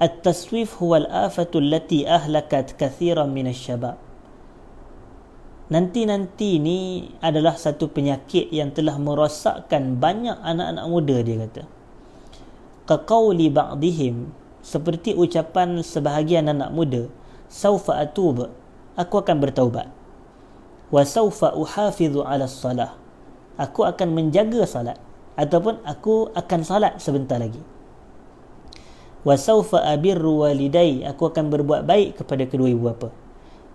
at-taswif huwa al-afatu allati ahlakat kathiran min asy-syabab. Nanti-nanti ni adalah satu penyakit yang telah merosakkan banyak anak-anak muda, dia kata. Kaqauli ba'dihim, seperti ucapan sebahagian anak muda, saufa atub, aku akan bertaubat. Wa saufa uhafidhu ala salah, aku akan menjaga salat, ataupun aku akan salat sebentar lagi. wa saufa abirru walidai, aku akan berbuat baik kepada kedua ibu bapa.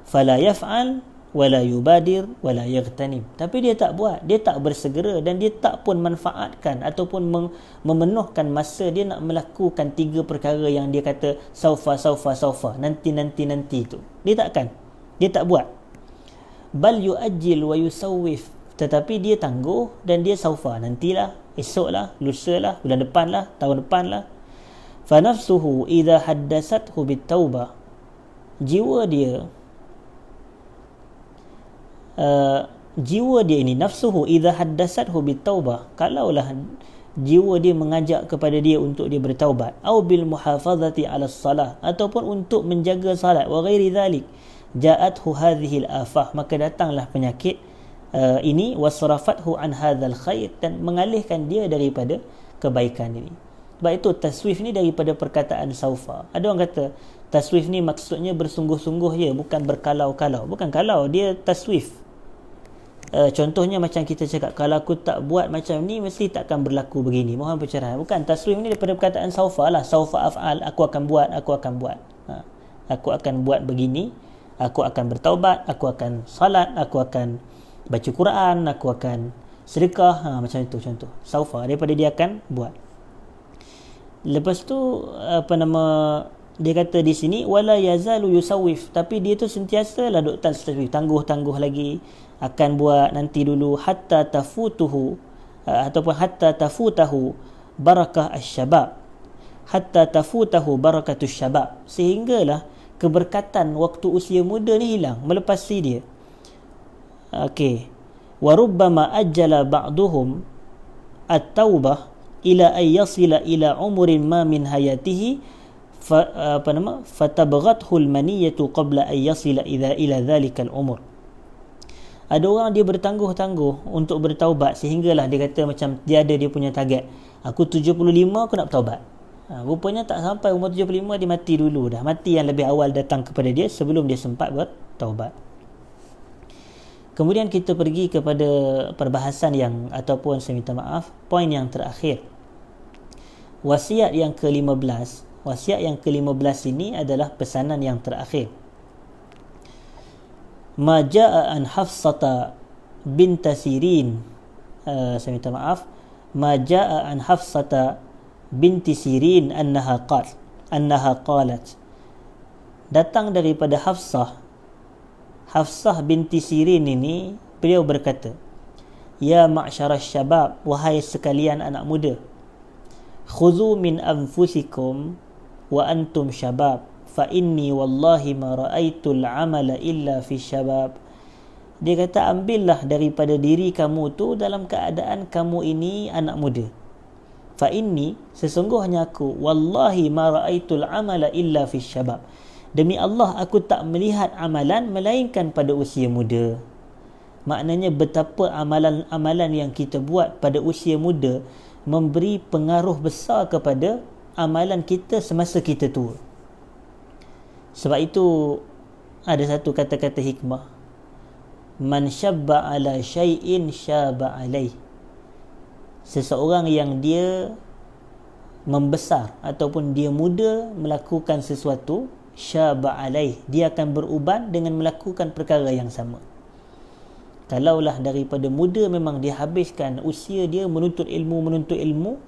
Fala yaf'al wala yubadir wala yaghtanim, tapi dia tak buat, dia tak bersegera dan dia tak pun manfaatkan ataupun memenuhkan masa dia nak melakukan 3 perkara yang dia kata saufa nanti tu. Dia tak buat. Bal yuajjil wa yusawwif, tetapi dia tangguh dan dia saufa, nantilah, esoklah, lusalah, bulan depanlah, tahun depanlah. Fa nafsuhu idza haddasathu bitaubah, jiwa dia ini, nafsuhu idza haddasathu bitaubah, kalaulah jiwa dia mengajak kepada dia untuk dia bertaubat, au bil muhafazati ala salah, ataupun untuk menjaga salat, wa ghairi dhalik, ja'athu hadhihi al-afah, maka datanglah penyakit ini, wasrafathu an hadzal khair, dan mengalihkan dia daripada kebaikan ini. Sebab itu taswif ni daripada perkataan saufa. Ada orang kata taswif ni maksudnya bersungguh-sungguh je, bukan berkalau-kalau. Bukan kalau, dia taswif. Contohnya macam kita cakap, kalau aku tak buat macam ni mesti takkan berlaku begini, mohon pencerahan. Bukan, taswif ni daripada perkataan saufa lah. Saufa af'al, aku akan buat. Aku akan buat begini, aku akan bertaubat, aku akan salat, aku akan baca Quran, aku akan sedekah, macam itu contoh. Saufa, daripada dia akan buat. Lepas tu dia kata di sini wala yazalu yusawif, tapi dia tu sentiasa lah duk taswif, tangguh lagi, akan buat nanti dulu, hatta tafutahu barakah asy-syabab, hatta tafutahu barakatus syabab, sehinggalah keberkatan waktu usia muda ni hilang, melepasi dia. Okey, wa rubbama ajjala ba'duhum at-taubah ila ay yasila ila umurin ma min hayatihi fatabghathu al-maniyatu qabla ay yasila ila dhalika al-umur. Ada orang dia bertangguh-tangguh untuk bertaubat, sehinggalah dia kata macam dia ada dia punya target, aku 75 aku nak bertaubat. Rupanya tak sampai umur 75 dia mati dulu dah. Mati yang lebih awal datang kepada dia sebelum dia sempat bertaubat. Kemudian kita pergi kepada perbahasan yang, ataupun saya minta maaf, poin yang terakhir. Wasiat yang ke-15. Wasiat yang ke-15 ini adalah pesanan yang terakhir. Ma jaa an Hafsata bint Sirin, saya minta maaf, ma jaa an Hafsata binti Sirin annaha qalat, datang daripada Hafsah binti Sirin ini, beliau berkata, ya ma'syaras syabab, wahai sekalian anak muda, khudhu min anfusikum wa antum syabab, fa inni wallahi ma ra'aitul amala illa fi syabab. Dia kata, ambillah daripada diri kamu tu dalam keadaan kamu ini anak muda. Fa inni, sesungguhnya aku, wallahi ma ra'aitul amala illa fi syabab, demi Allah aku tak melihat amalan melainkan pada usia muda. Maknanya betapa amalan-amalan yang kita buat pada usia muda memberi pengaruh besar kepada amalan kita semasa kita tua. Sebab itu ada satu kata-kata hikmah, man syabba ala syai'in syaba alaih. Seseorang yang dia membesar ataupun dia muda melakukan sesuatu, syaba alaih, dia akan beruban dengan melakukan perkara yang sama. Kalaulah daripada muda memang dia habiskan usia dia menuntut ilmu,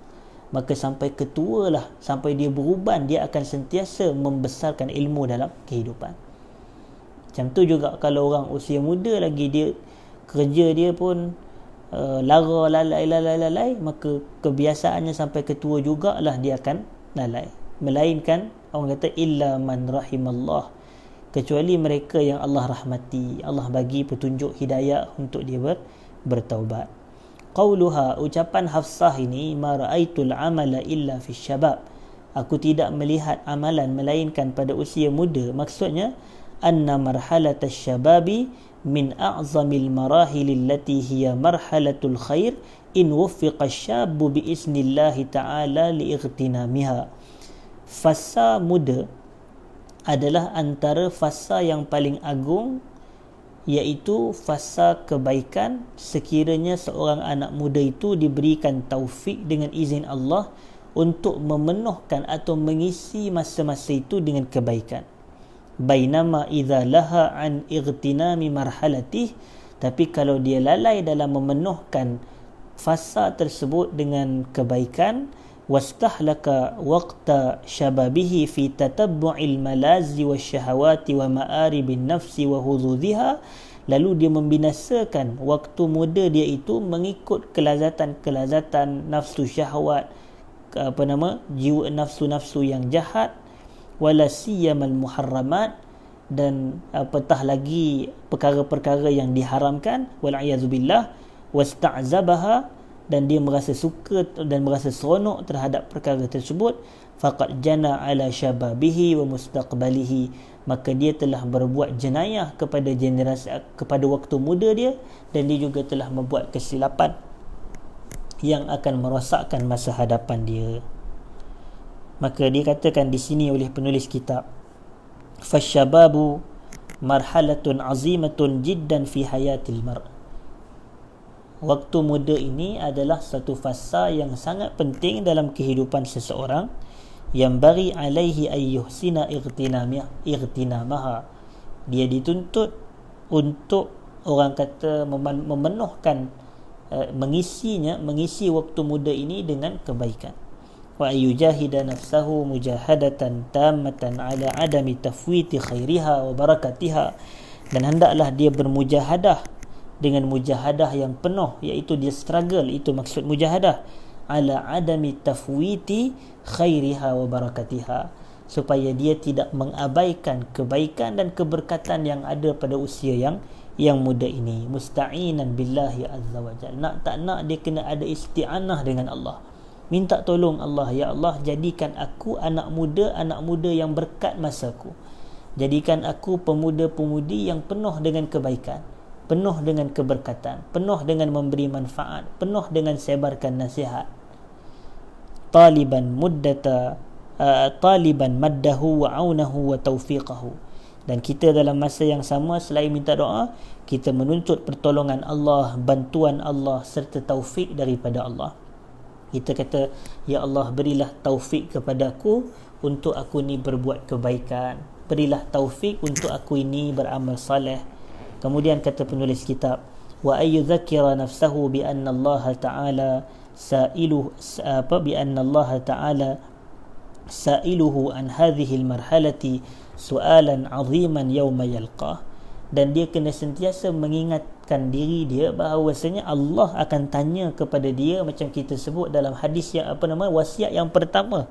maka sampai ketua lah, sampai dia beruban, dia akan sentiasa membesarkan ilmu dalam kehidupan. Macam tu juga kalau orang usia muda lagi, dia kerja dia pun lalai, maka kebiasaannya sampai ketua jugalah dia akan lalai. Melainkan orang kata illa man rahimallah, kecuali mereka yang Allah rahmati, Allah bagi petunjuk hidayah untuk dia bertaubat. Qauluha, ucapan Hafsah ini, ma ra'aitul amala illa fi syabab, aku tidak melihat amalan melainkan pada usia muda. Maksudnya anna marhalatasy syababi min a'zamil marahil allati hiya marhalatul khair in wuffiqa asy-syabbu bi iznillahi ta'ala li ightinamiha. Fasa muda adalah antara fasa yang paling agung, iaitu fasa kebaikan, sekiranya seorang anak muda itu diberikan taufik dengan izin Allah untuk memenuhkan atau mengisi masa-masa itu dengan kebaikan. Bainama idza laha an igtinami marhalatih, tapi kalau dia lalai dalam memenuhkan fasa tersebut dengan kebaikan, wastahlaka waqta syababihi fi tatabbu'il malazi wasyahawati wa ma'aribin nafsi wa hududhiha, lalu dia membinasakan waktu muda dia itu mengikut kelazatan-kelazatan nafsu syahwat, jiwa nafsu-nafsu yang jahat, wala siyamal muharramat, dan apatah lagi perkara-perkara yang diharamkan, wal a'yadzubillah, wasta'zabaha, dan dia merasa suka dan merasa seronok terhadap perkara tersebut, faqad jana ala syababihi wa mustaqbalihi, maka dia telah berbuat jenayah kepada generasi, kepada waktu muda dia, dan dia juga telah membuat kesilapan yang akan merosakkan masa hadapan dia. Maka dikatakan di sini oleh penulis kitab, fasyababu marhalatun azimatun jiddan fi hayatil mar'. Waktu muda ini adalah satu fasa yang sangat penting dalam kehidupan seseorang, yang bagi alaihi ayyuhsina igtinamaha. Dia dituntut untuk, orang kata, memenuhkan, mengisi waktu muda ini dengan kebaikan. Wa ayyujahida nafsahu mujahadatan tammatan ala adami tafwiti khairiha wa barakatiha, dan hendaklah dia bermujahadah dengan mujahadah yang penuh, iaitu dia struggle, itu maksud mujahadah, ala adami tafwiti khairiha wa barakatiha, supaya dia tidak mengabaikan kebaikan dan keberkatan yang ada pada usia yang muda ini. Musta'inan billahi azza wa jalla, nak tak nak dia kena ada isti'anah dengan Allah, minta tolong Allah, ya Allah, jadikan aku anak muda yang berkat masaku, jadikan aku pemuda-pemudi yang penuh dengan kebaikan, penuh dengan keberkatan, penuh dengan memberi manfaat, penuh dengan sebarkan nasihat. Taliban maddahu wa aunahu wa taufiqahu, dan kita dalam masa yang sama, selain minta doa, kita menuntut pertolongan Allah, bantuan Allah, serta taufik daripada Allah. Kita kata, ya Allah, berilah taufik kepada aku untuk aku ni berbuat kebaikan, berilah taufik untuk aku ini beramal saleh. Kemudian kata penulis kitab, wa ayyudzakkira nafsahu bi anna Allah Ta'ala sa'iluhu an hadhihi al-marhalati su'alan 'aziman yawma yalqah, dan dia kena sentiasa mengingatkan diri dia bahawasanya Allah akan tanya kepada dia, macam kita sebut dalam hadis yang wasiat yang pertama,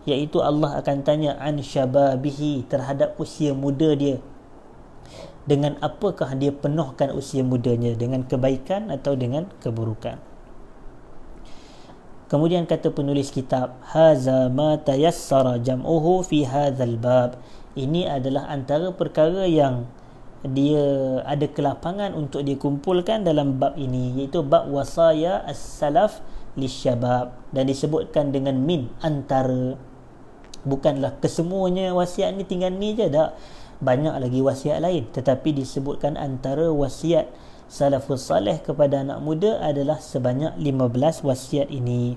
iaitu Allah akan tanya an syababihi, terhadap usia muda dia, dengan apakah dia penuhkan usia mudanya, dengan kebaikan atau dengan keburukan. Kemudian kata penulis kitab, haza ma tayassara jam'uhu fi hadzal bab, ini adalah antara perkara yang dia ada kelapangan untuk dikumpulkan dalam bab ini, iaitu bab wasaya as-salaf lisyabab, dan disebutkan dengan min, antara, bukanlah kesemuanya wasiat ni tinggal ni je, tak, banyak lagi wasiat lain, tetapi disebutkan antara wasiat salafus salih kepada anak muda adalah sebanyak 15 wasiat ini.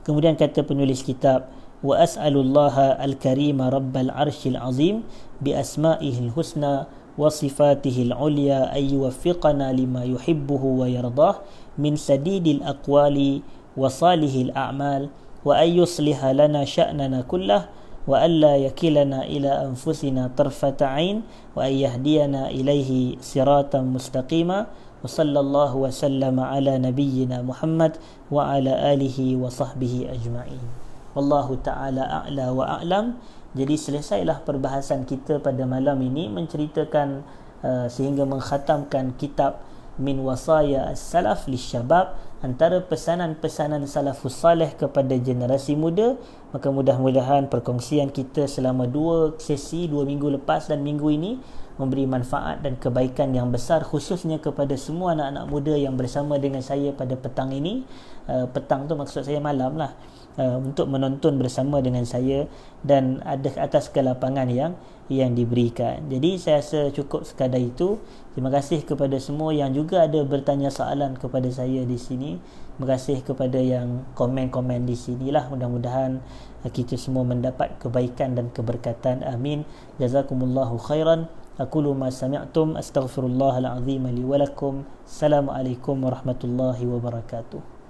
Kemudian kata penulis kitab, wa as'alullaha al-karima rabbal arshil azim bi asma'ihil husna wa sifatihil ulya ay yuwaffiqana lima yuhibbuhu wa yardah min sadidil aqwali wa salihil a'mal wa ay yusliha lana sya'nana kullah wa alla yakilana ila anfusina tarfata 'ain wa ay yahdiyana ilaihi siratan mustaqima. Wa sallallahu wa sallama ala nabiyyina Muhammad wa ala alihi wa sahbihi ajma'in. Wallahu ta'ala a'la wa a'lam. Jadi selesailah perbahasan kita pada malam ini, menceritakan sehingga mengkhatamkan kitab Min Wasaya As-Salaf Lisyabab, antara pesanan-pesanan salafus salih kepada generasi muda. Maka mudah-mudahan perkongsian kita selama 2 sesi, 2 minggu lepas dan minggu ini, memberi manfaat dan kebaikan yang besar, khususnya kepada semua anak-anak muda yang bersama dengan saya pada petang ini. Petang tu maksud saya malam lah. untuk menonton bersama dengan saya dan ada atas kelapangan yang diberikan. Jadi saya rasa cukup sekadar itu. Terima kasih kepada semua yang juga ada bertanya soalan kepada saya di sini. Terima kasih kepada yang komen-komen di sinilah. Mudah-mudahan kita semua mendapat kebaikan dan keberkatan. Amin. Jazakumullahu khairan. Aqulu ma sami'tum, astaghfirullahal azim li wa lakum. Assalamualaikum warahmatullahi wabarakatuh.